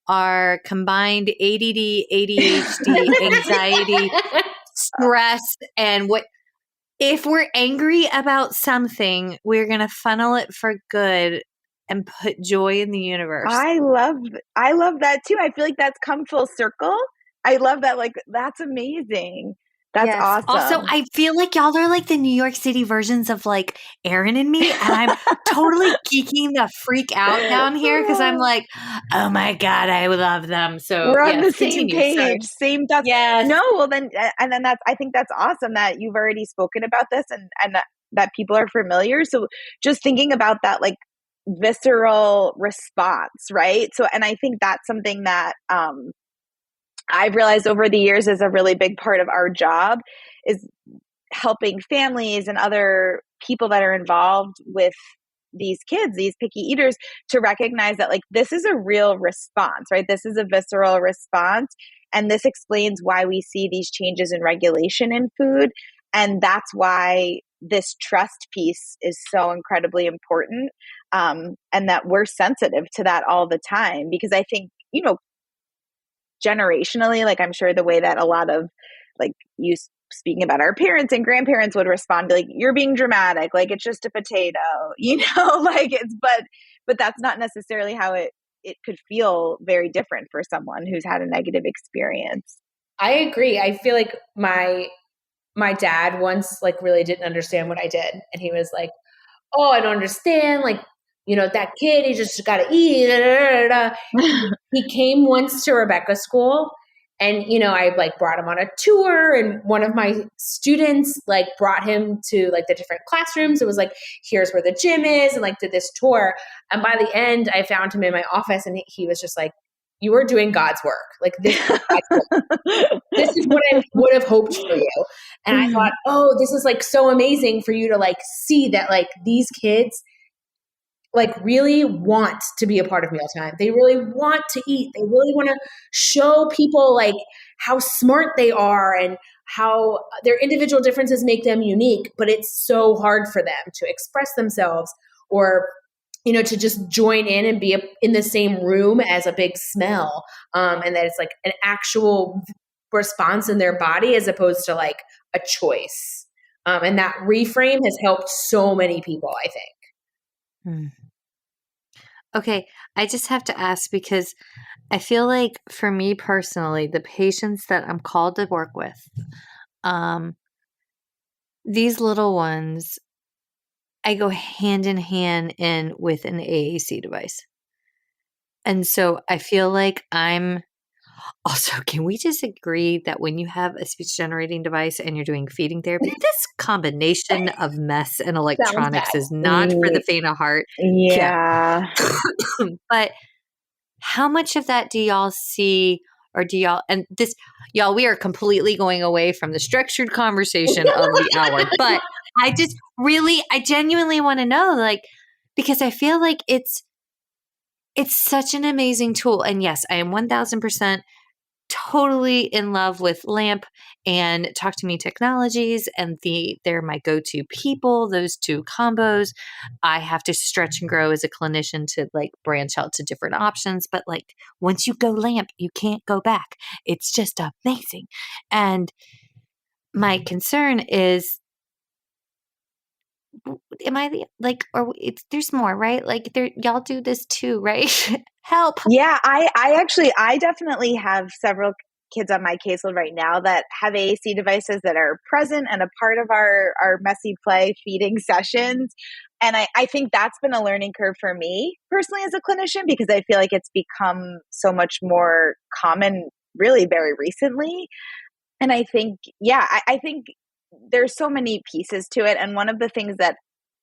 our combined ADD, ADHD, anxiety, stress, and what if we're angry about something, we're going to funnel it for good and put joy in the universe. I love that too. I feel like that's come full circle. I love that. Like, that's amazing. That's awesome. Also, I feel like y'all are like the New York City versions of like Aaron and me. And I'm totally geeking the freak out down here because I'm like, oh my God, I love them. So we're on the same page. Same thoughts. Yes. No, well then, and then I think that's awesome that you've already spoken about this and that people are familiar. So just thinking about that, like, visceral response, right? So, and I think that's something that, I've realized over the years is a really big part of our job, is helping families and other people that are involved with these kids, these picky eaters, to recognize that like this is a real response, right? This is a visceral response. And this explains why we see these changes in regulation in food. And that's why this trust piece is so incredibly important. And that we're sensitive to that all the time, because I think, generationally, like I'm sure the way that a lot of like you speaking about our parents and grandparents would respond to like, you're being dramatic, like it's just a potato, like it's, but that's not necessarily how it could feel very different for someone who's had a negative experience. I agree. I feel like my dad once like really didn't understand what I did. And he was like, oh, I don't understand. Like, that kid, he just got to eat. He came once to Rebecca school and, I like brought him on a tour, and one of my students like brought him to like the different classrooms. It was like, here's where the gym is, and like did this tour. And by the end, I found him in my office and he was just like, you are doing God's work. Like this is God's work. This is what I would have hoped for you. And I thought, oh, this is like so amazing for you to like see that like these kids like really want to be a part of mealtime. They really want to eat. They really want to show people like how smart they are and how their individual differences make them unique, but it's so hard for them to express themselves or, to just join in and be in the same room as a big smell. And that it's like an actual response in their body as opposed to like a choice. And that reframe has helped so many people, I think. Okay, I just have to ask because I feel like for me personally, the patients that I'm called to work with, these little ones, I go hand in hand in with an AAC device. And so I feel like I'm also, can we just agree that when you have a speech generating device and you're doing feeding therapy, this combination of mess and electronics is not for the faint of heart. Yeah. But how much of that do y'all see, or do y'all, and this, y'all, we are completely going away from the structured conversation of the hour, but I genuinely want to know, like, because I feel like it's such an amazing tool. And yes, I am 1000% totally in love with LAMP and Talk to Me Technologies, and they're my go-to people, those two combos. I have to stretch and grow as a clinician to like branch out to different options, but like once you go LAMP, you can't go back. It's just amazing. And my concern is, am I there's more, right? Like y'all do this too, right? Help. Yeah, I definitely have several kids on my caseload right now that have AAC devices that are present and a part of our messy play feeding sessions. And I think that's been a learning curve for me personally as a clinician, because I feel like it's become so much more common really very recently. And I think, I think there's so many pieces to it. And one of the things that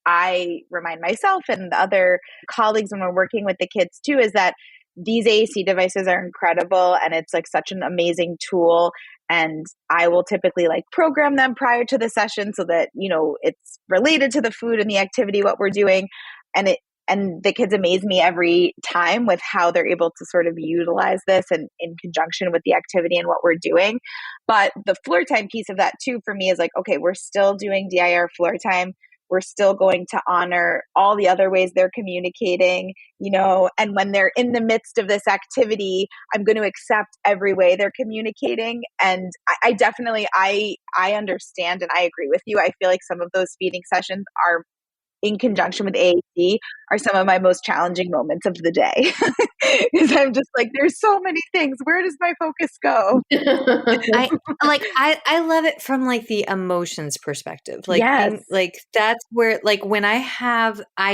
I remind myself and the other colleagues when we're working with the kids too is that these AAC devices are incredible and it's like such an amazing tool. And I will typically like program them prior to the session so that, you know, it's related to the food and the activity, what we're doing. And the kids amaze me every time with how they're able to sort of utilize this and in conjunction with the activity and what we're doing. But the floor time piece of that too, for me, is like, okay, we're still doing DIR floor time. We're still going to honor all the other ways they're communicating, you know, and when they're in the midst of this activity, I'm going to accept every way they're communicating. And I definitely, I understand and I agree with you. I feel like some of those feeding sessions are in conjunction with AAC are some of my most challenging moments of the day. Because I'm just like, there's so many things. Where does my focus go? I love it from like the emotions perspective. Like, yes. like that's where, like when I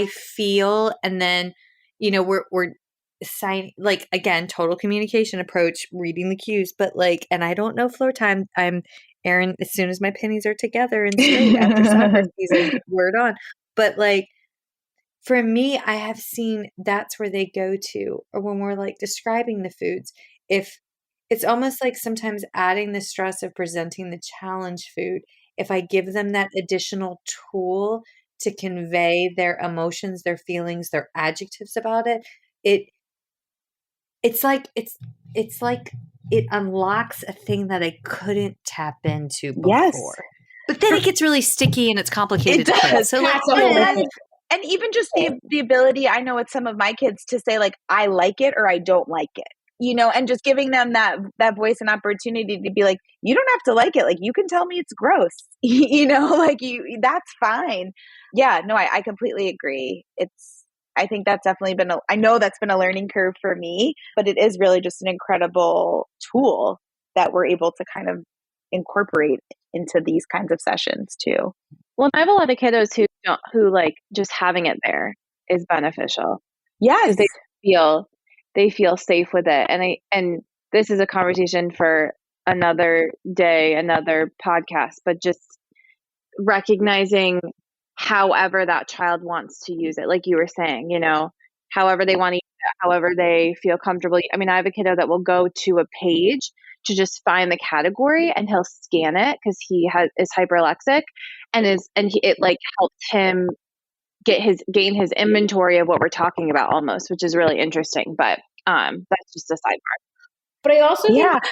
feel, and then, you know, we're signing, like, again, total communication approach, reading the cues, but like, and I don't know floor time. I'm Erin, as soon as my pennies are together and straight after soccer season, word on. But like, for me, I have seen that's where they go to, or when we're like describing the foods, if it's almost like sometimes adding the stress of presenting the challenge food, if I give them that additional tool to convey their emotions, their feelings, their adjectives about it, it's like it unlocks a thing that I couldn't tap into before. Yes. But then it gets really sticky and it's complicated. It does. So and even just the ability, I know with some of my kids to say like, I like it or I don't like it, you know, and just giving them that voice and opportunity to be like, you don't have to like it. Like you can tell me it's gross, you know, like that's fine. Yeah, no, I completely agree. I think that's definitely I know that's been a learning curve for me, but it is really just an incredible tool that we're able to kind of incorporate into these kinds of sessions too. Well, I have a lot of kiddos who like just having it there is beneficial. Yes. They feel safe with it. And this is a conversation for another day, another podcast, but just recognizing however that child wants to use it. Like you were saying, you know, however they want to use it, however they feel comfortable. I mean, I have a kiddo that will go to a page to just find the category and he'll scan it because he is hyperlexic it like helps him gain his inventory of what we're talking about almost, which is really interesting. But that's just a sidebar. But I also think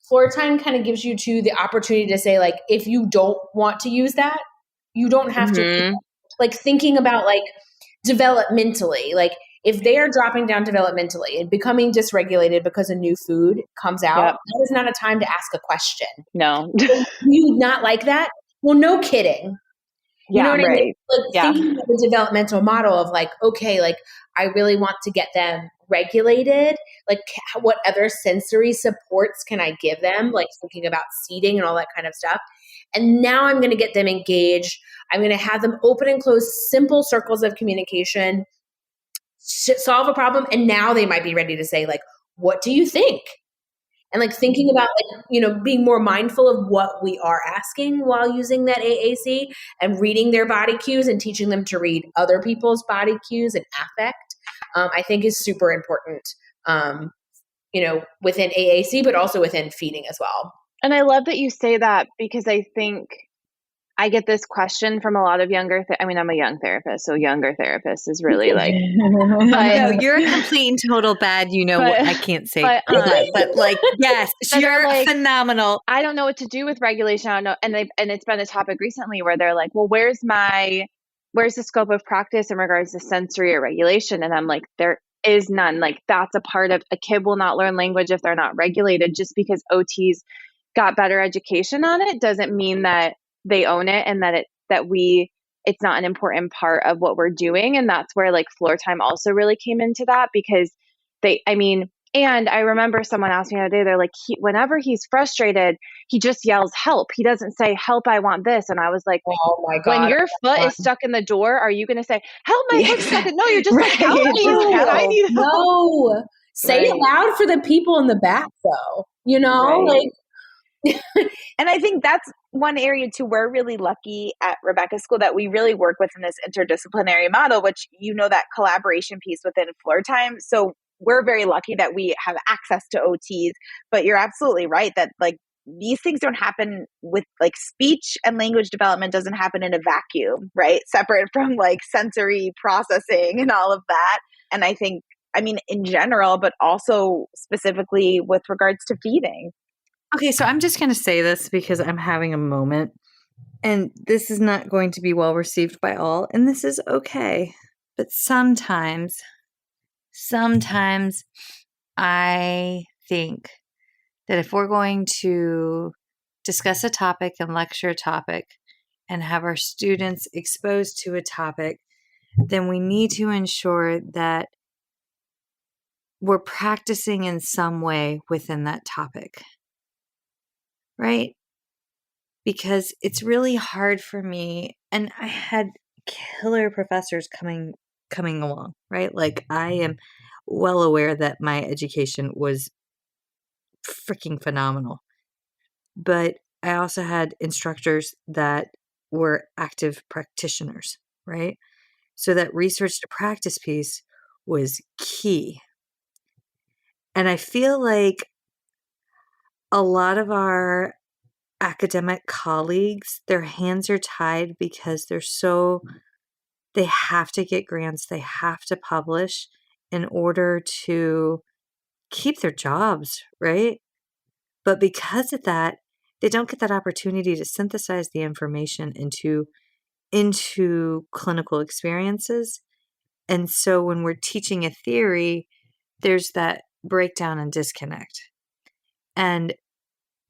floor time kind of gives you the opportunity to say, like, if you don't want to use that, you don't have to, like, thinking about like developmentally, like If they are dropping down developmentally and becoming dysregulated because a new food comes out, that is not a time to ask a question. No. Do you not like that? Well, no kidding. You know what I mean? Like thinking of the developmental model of like, okay, like I really want to get them regulated. Like what other sensory supports can I give them? Like thinking about seating and all that kind of stuff. And now I'm going to get them engaged. I'm going to have them open and close simple circles of communication, solve a problem. And now they might be ready to say like, what do you think? And like thinking about like, you know, being more mindful of what we are asking while using that AAC and reading their body cues and teaching them to read other people's body cues and affect, I think is super important, you know, within AAC, but also within feeding as well. And I love that you say that because I think I get this question from a lot of younger, I'm a young therapist, so younger therapist is really like, no, you're a complete and total bad, you know, I can't say but like, yes, you're like, phenomenal. I don't know what to do with regulation. I don't know. And it's been a topic recently where they're like, well, where's the scope of practice in regards to sensory or regulation? And I'm like, there is none. Like that's a part of, a kid will not learn language if they're not regulated. Just because OTs got better education on it doesn't mean that they own it and that it's not an important part of what we're doing. And that's where like floor time also really came into that because and I remember someone asked me the other day, they're like, whenever he's frustrated, he just yells help. He doesn't say help, I want this. And I was like, oh my God, when your foot is stuck in the door, are you going to say help, my foot's stuck in? No, you're just like, help me. I need help. No, say it loud for the people in the back though, you know, like. And I think that's one area too, we're really lucky at Rebecca's school that we really work within this interdisciplinary model, which, you know, that collaboration piece within floor time. So we're very lucky that we have access to OTs, but you're absolutely right that like these things don't happen with like speech and language development doesn't happen in a vacuum, right? Separate from like sensory processing and all of that. And I think, in general, but also specifically with regards to feeding. Okay, so I'm just going to say this because I'm having a moment, and this is not going to be well received by all, and this is okay. But sometimes I think that if we're going to discuss a topic and lecture a topic and have our students exposed to a topic, then we need to ensure that we're practicing in some way within that topic. Right? Because it's really hard for me, and I had killer professors coming along, right? Like I am well aware that my education was freaking phenomenal. But I also had instructors that were active practitioners, right? So that research to practice piece was key. And I feel like a lot of our academic colleagues, their hands are tied because they have to get grants, they have to publish in order to keep their jobs, right? But because of that, they don't get that opportunity to synthesize the information into clinical experiences. And so when we're teaching a theory, there's that breakdown and disconnect. And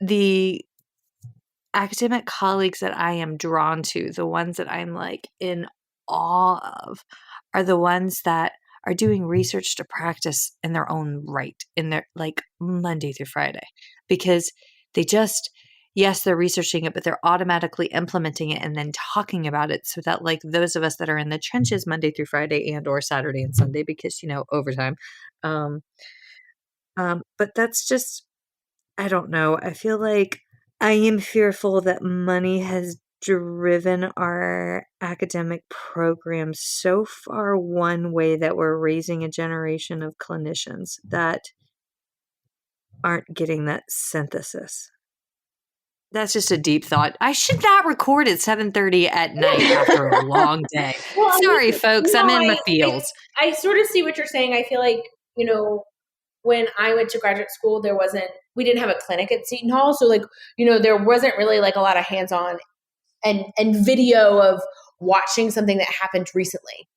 the academic colleagues that I am drawn to, the ones that I'm like in awe of, are the ones that are doing research to practice in their own right, in their like Monday through Friday, because they just, yes, they're researching it, but they're automatically implementing it and then talking about it so that like those of us that are in the trenches Monday through Friday and or Saturday and Sunday, because, you know, overtime. But that's just, I don't know. I feel like I am fearful that money has driven our academic programs so far one way that we're raising a generation of clinicians that aren't getting that synthesis. That's just a deep thought. I should not record at 7:30 at night after a long day. Well, sorry, folks. I'm in my feels. I sort of see what you're saying. I feel like, you know, when I went to graduate school, we didn't have a clinic at Seton Hall. So like, you know, there wasn't really like a lot of hands-on and video of watching something that happened recently.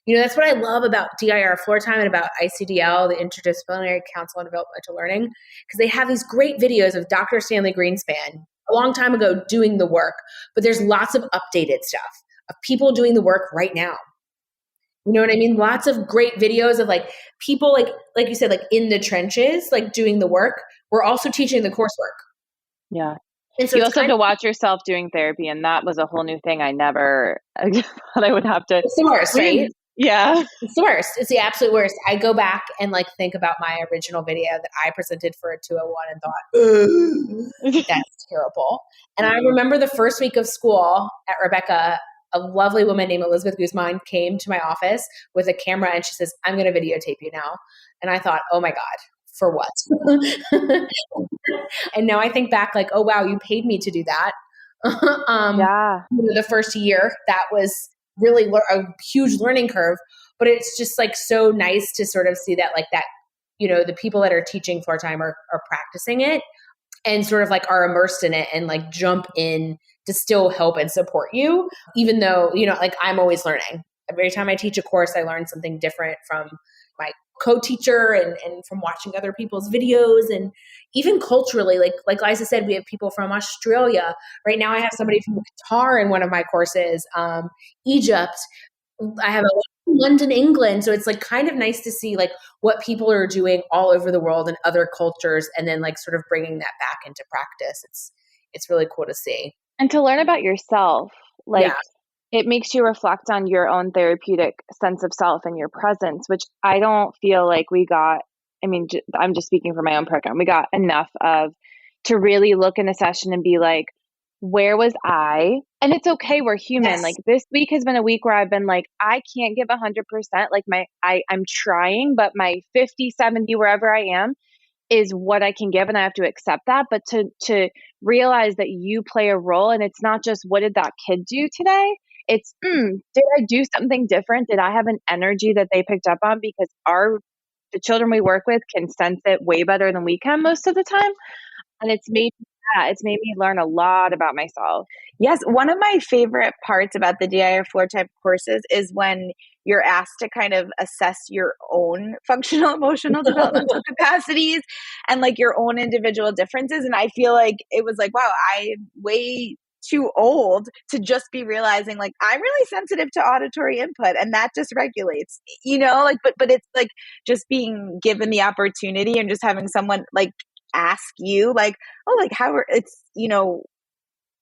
That's what I love about DIR floor time and about ICDL, the Interdisciplinary Council on Developmental Learning, because they have these great videos of Dr. Stanley Greenspan a long time ago doing the work, but there's lots of updated stuff of people doing the work right now. You know what I mean? Lots of great videos of like people like you said, like in the trenches, like doing the work. We're also teaching the coursework. Yeah. And so you also have to watch yourself doing therapy. And that was a whole new thing. I thought I would have to. It's the worst, right? Yeah. It's the worst. It's the absolute worst. I go back and like think about my original video that I presented for a 201 and thought, that's terrible. And I remember the first week of school at Rebecca, a lovely woman named Elizabeth Guzman came to my office with a camera and she says, I'm going to videotape you now. And I thought, oh my God, for what? And now I think back like, oh, wow, you paid me to do that. The first year, that was really a huge learning curve, but it's just like so nice to sort of see that like that, the people that are teaching floor time are practicing it and sort of like are immersed in it and like jump in to still help and support you, even though, like I'm always learning. Every time I teach a course, I learn something different from my co-teacher and from watching other people's videos. And even culturally, like Liza said, we have people from Australia. Right now I have somebody from Qatar in one of my courses, Egypt. I have a London, England. So it's like kind of nice to see like what people are doing all over the world and other cultures, and then like sort of bringing that back into practice. It's really cool to see. And to learn about yourself, it makes you reflect on your own therapeutic sense of self and your presence, which I don't feel like we got. I mean, I'm just speaking for my own program. We got enough of to really look in a session and be like, where was I? And it's okay. We're human. Yes. Like this week has been a week where I've been like, I can't give 100%. Like I'm trying, but my 50, 70, wherever I am is what I can give. And I have to accept that. But to realize that you play a role, and it's not just what did that kid do today? It's, did I do something different? Did I have an energy that they picked up on? Because the children we work with can sense it way better than we can most of the time. And it's made me learn a lot about myself. Yes. One of my favorite parts about the DIR floor type courses is when you're asked to kind of assess your own functional emotional developmental capacities and like your own individual differences. And I feel like it was like, wow, I'm way too old to just be realizing like I'm really sensitive to auditory input and that just regulates, but it's like just being given the opportunity and just having someone like ask you like, oh, like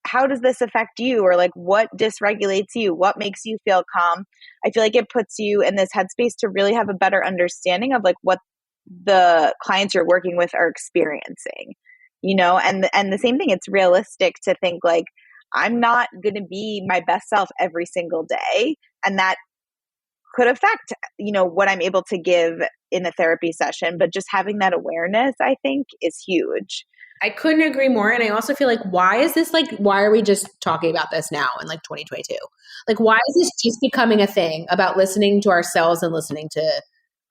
how does this affect you? Or like what dysregulates you? What makes you feel calm? I feel like it puts you in this headspace to really have a better understanding of like what the clients you're working with are experiencing, and the same thing, it's realistic to think like, I'm not going to be my best self every single day. And that could affect, what I'm able to give in a therapy session. But just having that awareness, I think, is huge. I couldn't agree more. And I also feel like, why are we just talking about this now in like 2022? Like, why is this just becoming a thing about listening to ourselves and listening to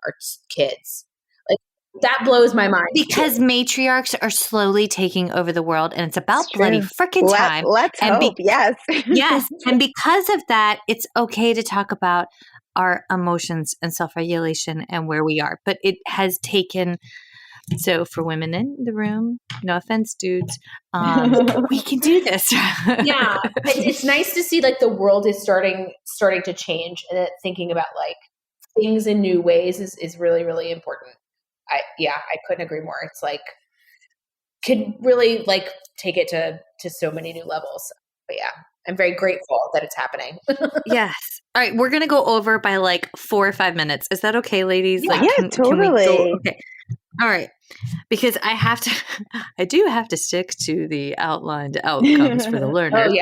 our kids? Like, that blows my mind. Because matriarchs are slowly taking over the world, and it's about bloody freaking time. Let's hope, yes. Yes. And because of that, it's okay to talk about our emotions and self-regulation and where we are. But it has taken... So for women in the room, no offense, dudes, we can do this. Yeah. It's nice to see like the world is starting to change, and that thinking about like things in new ways is really, really important. I couldn't agree more. It's like, could really like take it to so many new levels. But yeah, I'm very grateful that it's happening. Yes. All right. We're going to go over by like 4 or 5 minutes. Is that okay, ladies? Yeah, totally. Okay. All right. Because I do have to stick to the outlined outcomes for the learners.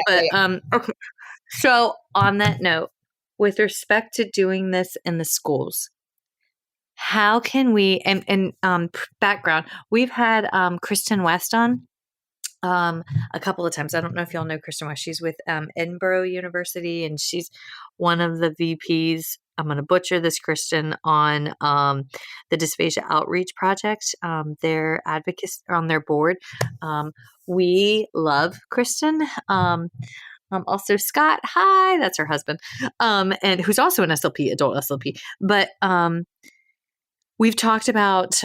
Okay. So on that note, with respect to doing this in the schools, how can we, and background, we've had Kristen West on a couple of times. I don't know if y'all know Kristen West. She's with Edinburgh University, and she's one of the VPs. I'm going to butcher this, Kristen, on the Dysphagia Outreach Project. They're advocates on their board. We love Kristen. Also Scott, hi, that's her husband, and who's also an SLP, adult SLP. But we've talked about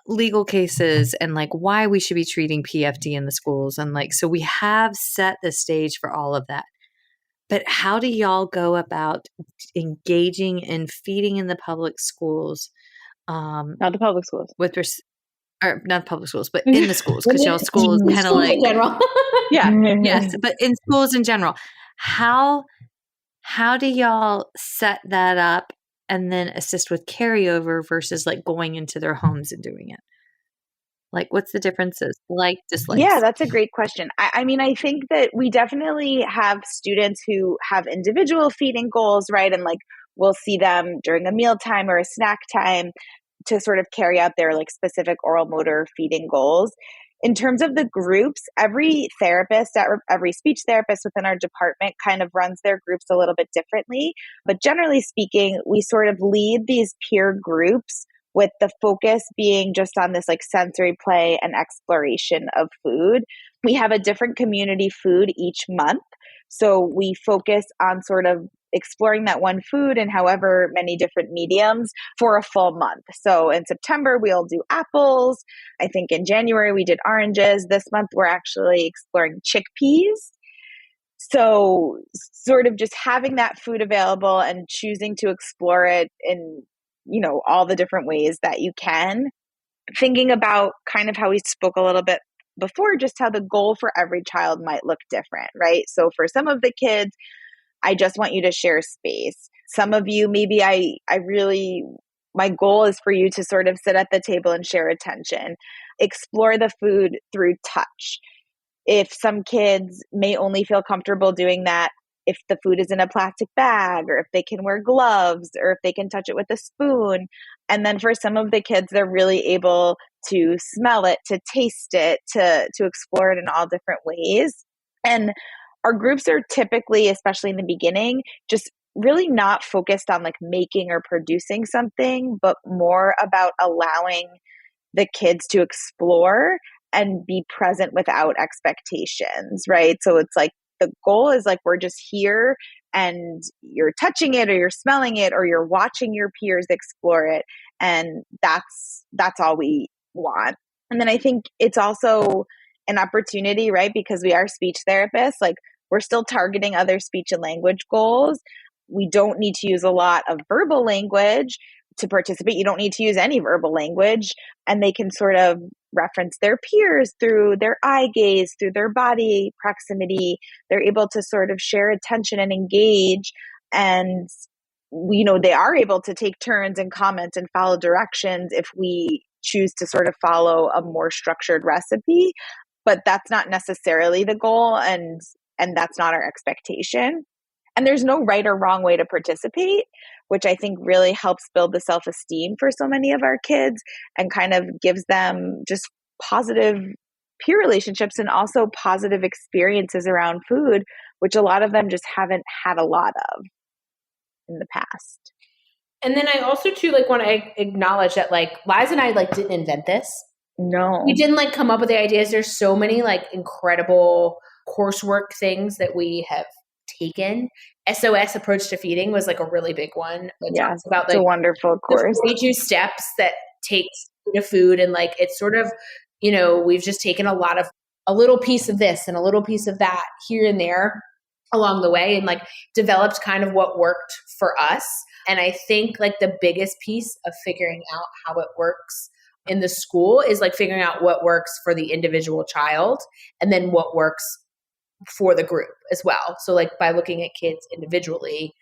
legal cases and like why we should be treating PFD in the schools. And like, so we have set the stage for all of that. But how do y'all go about engaging and feeding in the public schools? Not the public schools. Or not public schools, but in the schools, because y'all schools kind of like in general. Yeah. yes, but in schools in general, how do y'all set that up and then assist with carryover versus like going into their homes and doing it? Like, what's the differences? Like, dislikes? Yeah, that's a great question. I mean, I think that we definitely have students who have individual feeding goals, right? And like, we'll see them during a mealtime or a snack time to sort of carry out their like specific oral motor feeding goals. In terms of the groups, every therapist, every speech therapist within our department kind of runs their groups a little bit differently. But generally speaking, we sort of lead these peer groups with the focus being just on this like sensory play and exploration of food. We have a different community food each month. So we focus on sort of exploring that one food in however many different mediums for a full month. So in September, we'll do apples. I think in January, we did oranges. This month, we're actually exploring chickpeas. So sort of just having that food available and choosing to explore it in, you know, all the different ways that you can. Thinking about kind of how we spoke a little bit before, just how the goal for every child might look different, right? So for some of the kids, I just want you to share space. Some of you, maybe my goal is for you to sort of sit at the table and share attention. Explore the food through touch. If some kids may only feel comfortable doing that if the food is in a plastic bag, or if they can wear gloves, or if they can touch it with a spoon. And then for some of the kids, they're really able to smell it, to taste it, to explore it in all different ways. And our groups are typically, especially in the beginning, just really not focused on like making or producing something, but more about allowing the kids to explore and be present without expectations, right? So it's like the goal is like we're just here and you're touching it or you're smelling it or you're watching your peers explore it. And that's all we want. And then I think it's also an opportunity, right? Because we are speech therapists, like we're still targeting other speech and language goals. We don't need to use a lot of verbal language to participate. You don't need to use any verbal language, and they can sort of reference their peers through their eye gaze, through their body proximity. They're able to sort of share attention and engage, and you know, they are able to take turns and comment and follow directions if we choose to sort of follow a more structured recipe. But that's not necessarily the goal, and that's not our expectation. And there's no right or wrong way to participate, which I think really helps build the self-esteem for so many of our kids and kind of gives them just positive peer relationships and also positive experiences around food, which a lot of them just haven't had a lot of in the past. And then I also too like want to acknowledge that like Liza and I like didn't invent this. No. We didn't like come up with the ideas. There's so many like incredible coursework things that we have taken. SOS approach to feeding was like a really big one. Yeah, it's about like a wonderful course. 42 steps that takes to food, and like it's sort of, you know, we've just taken a little piece of this and a little piece of that here and there along the way, and like developed kind of what worked for us. And I think like the biggest piece of figuring out how it works in the school is like figuring out what works for the individual child and then what works for the group as well. So like by looking at kids individually,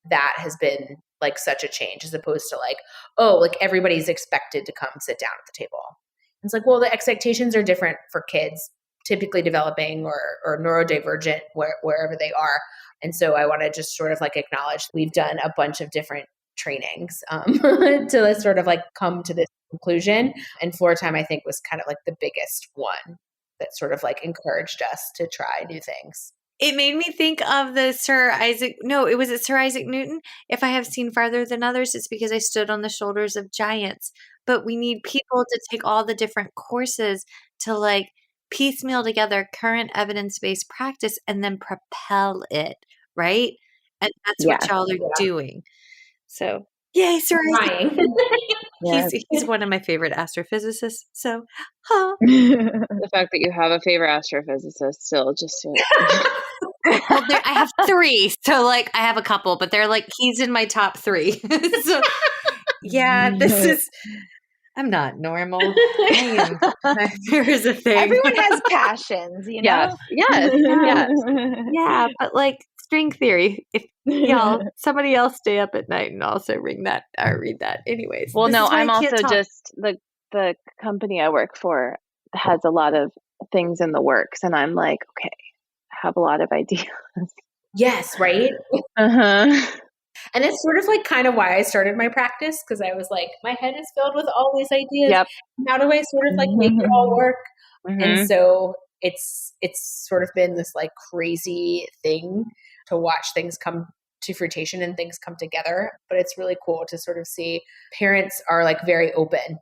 that has been like such a change as opposed to like, oh, like everybody's expected to come sit down at the table. It's like, well, the expectations are different for kids typically developing or neurodivergent wherever they are. And so I want to just sort of like acknowledge we've done a bunch of different trainings to sort of like come to this conclusion. And floor time, I think, was kind of like the biggest one that sort of like encouraged us to try new things. It made me think of the Sir Isaac Newton. If I have seen farther than others, it's because I stood on the shoulders of giants. But we need people to take all the different courses to like piecemeal together current evidence-based practice and then propel it, right? And that's what y'all are doing. So, yay, Sir Isaac. He's one of my favorite astrophysicists. So, the fact that you have a favorite astrophysicist still just. Well, I have 3, so like I have a couple, but they're like he's in my top 3. So, yeah, I'm not normal. There is a thing. Everyone has passions, you know? Yes. Yeah, but like string theory. If somebody else stay up at night and also read that. Anyways. Well, no, I'm also just the company I work for has a lot of things in the works, and I'm like, okay, I have a lot of ideas. Yes, right? And it's sort of like kind of why I started my practice, because I was like, my head is filled with all these ideas. Yep. How do I sort of like make it all work? And so it's sort of been this like crazy thing to watch things come to fruition and things come together. But it's really cool to sort of see parents are like very open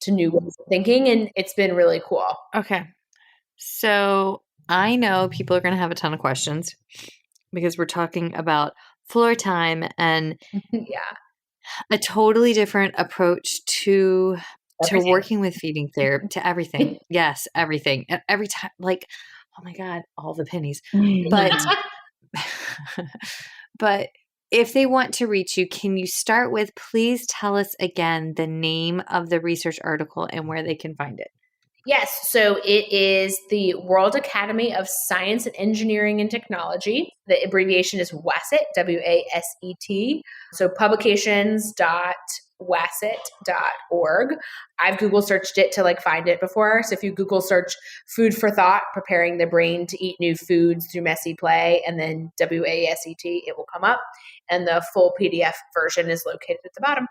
to new ways of thinking, and it's been really cool. Okay. So I know people are going to have a ton of questions because we're talking about floor time and a totally different approach to working with feeding therapy, to everything. Yes, everything. Every time, like, oh my God, all the pennies. But if they want to reach you, can you start with, please tell us again the name of the research article and where they can find it? Yes. So it is the World Academy of Science and Engineering and Technology. The abbreviation is WASET, W-A-S-E-T. So publications.waset.org. I've Google searched it to like find it before. So if you Google search food for thought, preparing the brain to eat new foods through messy play, and then WASET, it will come up. And the full PDF version is located at the bottom.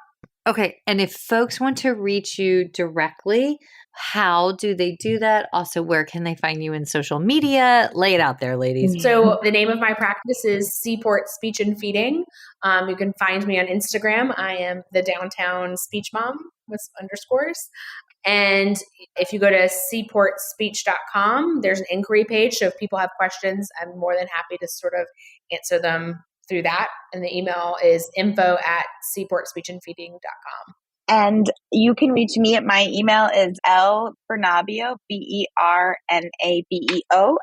Okay. And if folks want to reach you directly, how do they do that? Also, where can they find you in social media? Lay it out there, ladies. So the name of my practice is Seaport Speech and Feeding. You can find me on Instagram. I am the Downtown Speech Mom with underscores. And if you go to seaportspeech.com, there's an inquiry page. So if people have questions, I'm more than happy to sort of answer them through that. And the email is info@seaportspeechandfeeding.com. And you can reach me at my email is lbernabeo, BERNABEO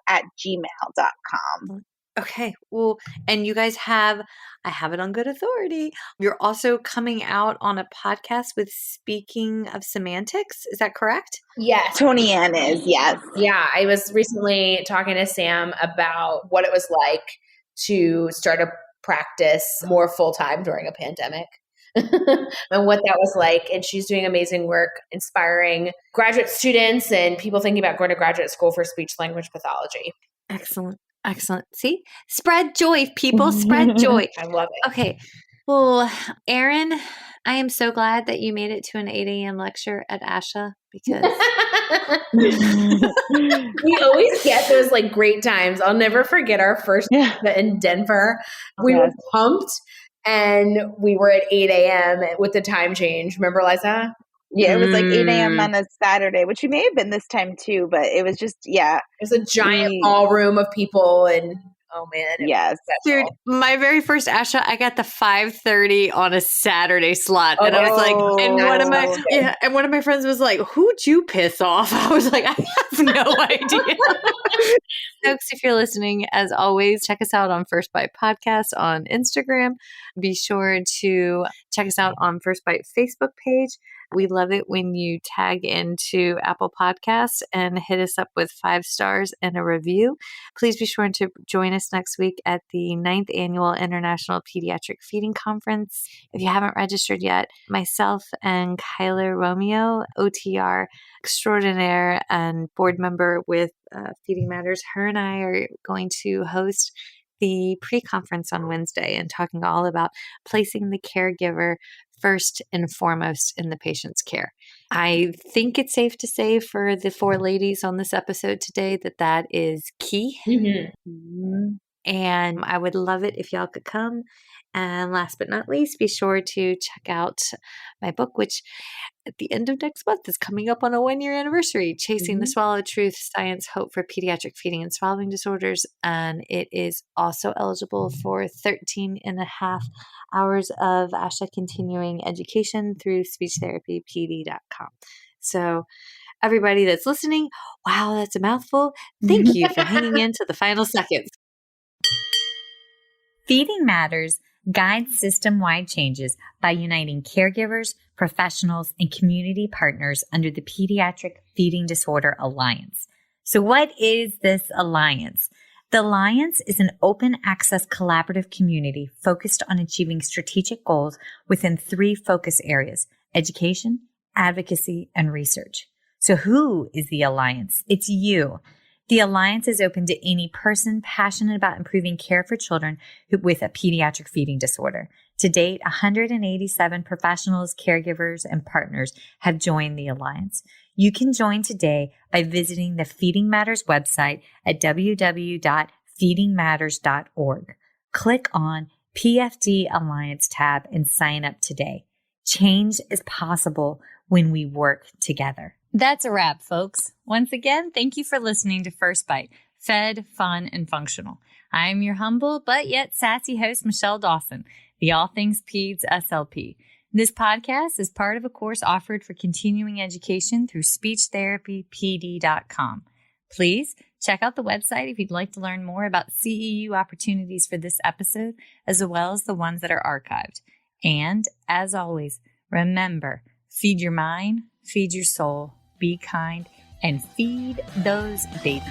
@gmail.com. Okay. Well, and you guys I have it on good authority. You're also coming out on a podcast with Speaking of Semantics. Is that correct? Yes. ToniAnn is, yes. Yeah. I was recently talking to Sam about what it was like to start a practice more full-time during a pandemic. And what that was like. And she's doing amazing work inspiring graduate students and people thinking about going to graduate school for speech language pathology. Excellent. See, spread joy, people, spread joy. I love it. Okay. Well, Erin, I am so glad that you made it to an 8 a.m. lecture at ASHA because we always get those like great times. I'll never forget our first in Denver. We were pumped. And we were at 8 a.m. with the time change. Remember, Liza? Yeah, it was like 8 a.m. on a Saturday, which we may have been this time too, but it was just, It was a giant ballroom of people and oh man. Yes. Dude, my very first ASHA, I got the 5:30 on a Saturday slot. And I was like, and one of my friends was like, who'd you piss off? I was like, I have no idea. Folks, if you're listening, as always, check us out on First Bite Podcast on Instagram. Be sure to check us out on First Bite Facebook page. We love it when you tag into Apple Podcasts and hit us up with 5 stars and a review. Please be sure to join us next week at the 9th Annual International Pediatric Feeding Conference. If you haven't registered yet, myself and Kyler Romeo, OTR extraordinaire and board member with Feeding Matters, her and I are going to host the pre-conference on Wednesday and talking all about placing the caregiver first and foremost in the patient's care. I think it's safe to say for the 4 ladies on this episode today that is key. And I would love it if y'all could come And last but not least, be sure to check out my book, which at the end of next month is coming up on a 1-year anniversary, Chasing the Swallow: Truth, Science, Hope for Pediatric Feeding and Swallowing Disorders. And it is also eligible for 13.5 hours of ASHA continuing education through speechtherapypd.com. So everybody that's listening, wow, that's a mouthful. Thank you for hanging in to the final seconds. Feeding Matters guides system-wide changes by uniting caregivers, professionals, and community partners under the Pediatric Feeding Disorder Alliance. So what is this alliance? The Alliance is an open access collaborative community focused on achieving strategic goals within 3 focus areas: education, advocacy, and research. So who is the Alliance? It's you. The Alliance is open to any person passionate about improving care for children with a pediatric feeding disorder. To date, 187 professionals, caregivers, and partners have joined the Alliance. You can join today by visiting the Feeding Matters website at www.feedingmatters.org. Click on PFD Alliance tab and sign up today. Change is possible when we work together. That's a wrap, folks. Once again, thank you for listening to First Bite, fed, fun, and functional. I am your humble but yet sassy host, Michelle Dawson, the All Things Peds SLP. This podcast is part of a course offered for continuing education through speechtherapypd.com. Please check out the website if you'd like to learn more about CEU opportunities for this episode, as well as the ones that are archived. And as always, remember, feed your mind, feed your soul, be kind, and feed those babies.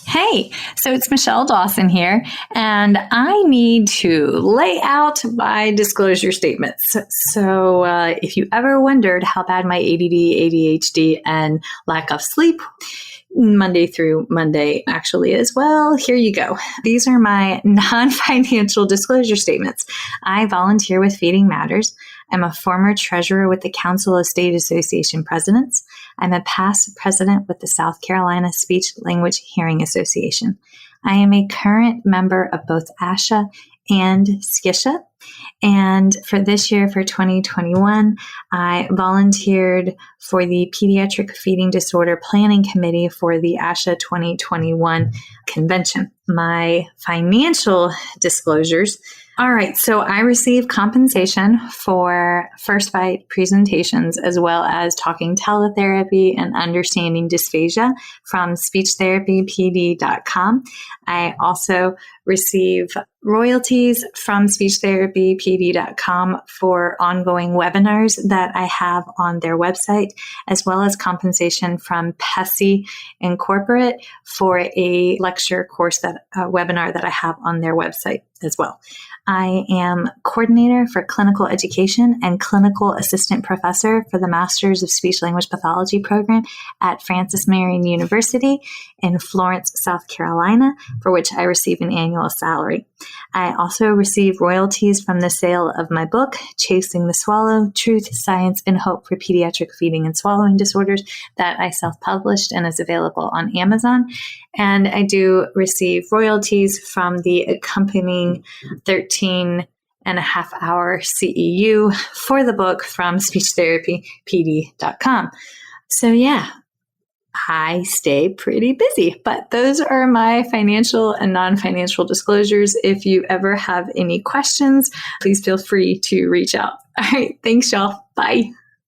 Hey, so it's Michelle Dawson here, and I need to lay out my disclosure statements. So if you ever wondered how bad my ADD, ADHD, and lack of sleep Monday through Monday actually is, well, here you go. These are my non-financial disclosure statements. I volunteer with Feeding Matters. I'm a former treasurer with the Council of State Association Presidents. I'm a past president with the South Carolina Speech Language Hearing Association. I am a current member of both ASHA and SCISHA. And for this year, for 2021, I volunteered for the Pediatric Feeding Disorder Planning Committee for the ASHA 2021 convention. My financial disclosures. All right, so I receive compensation for First Bite presentations as well as talking teletherapy and understanding dysphagia from speechtherapypd.com. I also receive royalties from speechtherapypd.com for ongoing webinars that I have on their website, as well as compensation from PESI Incorporate for a lecture course webinar that I have on their website as well. I am coordinator for clinical education and clinical assistant professor for the Masters of Speech Language Pathology program at Francis Marion University in Florence, South Carolina, for which I receive an annual salary. I also receive royalties from the sale of my book, Chasing the Swallow: Truth, Science, and Hope for Pediatric Feeding and Swallowing Disorders, that I self-published and is available on Amazon. And I do receive royalties from the accompanying 13.5-hour CEU for the book from speechtherapypd.com. So yeah, I stay pretty busy, but those are my financial and non-financial disclosures. If you ever have any questions, please feel free to reach out. All right. Thanks, y'all. Bye.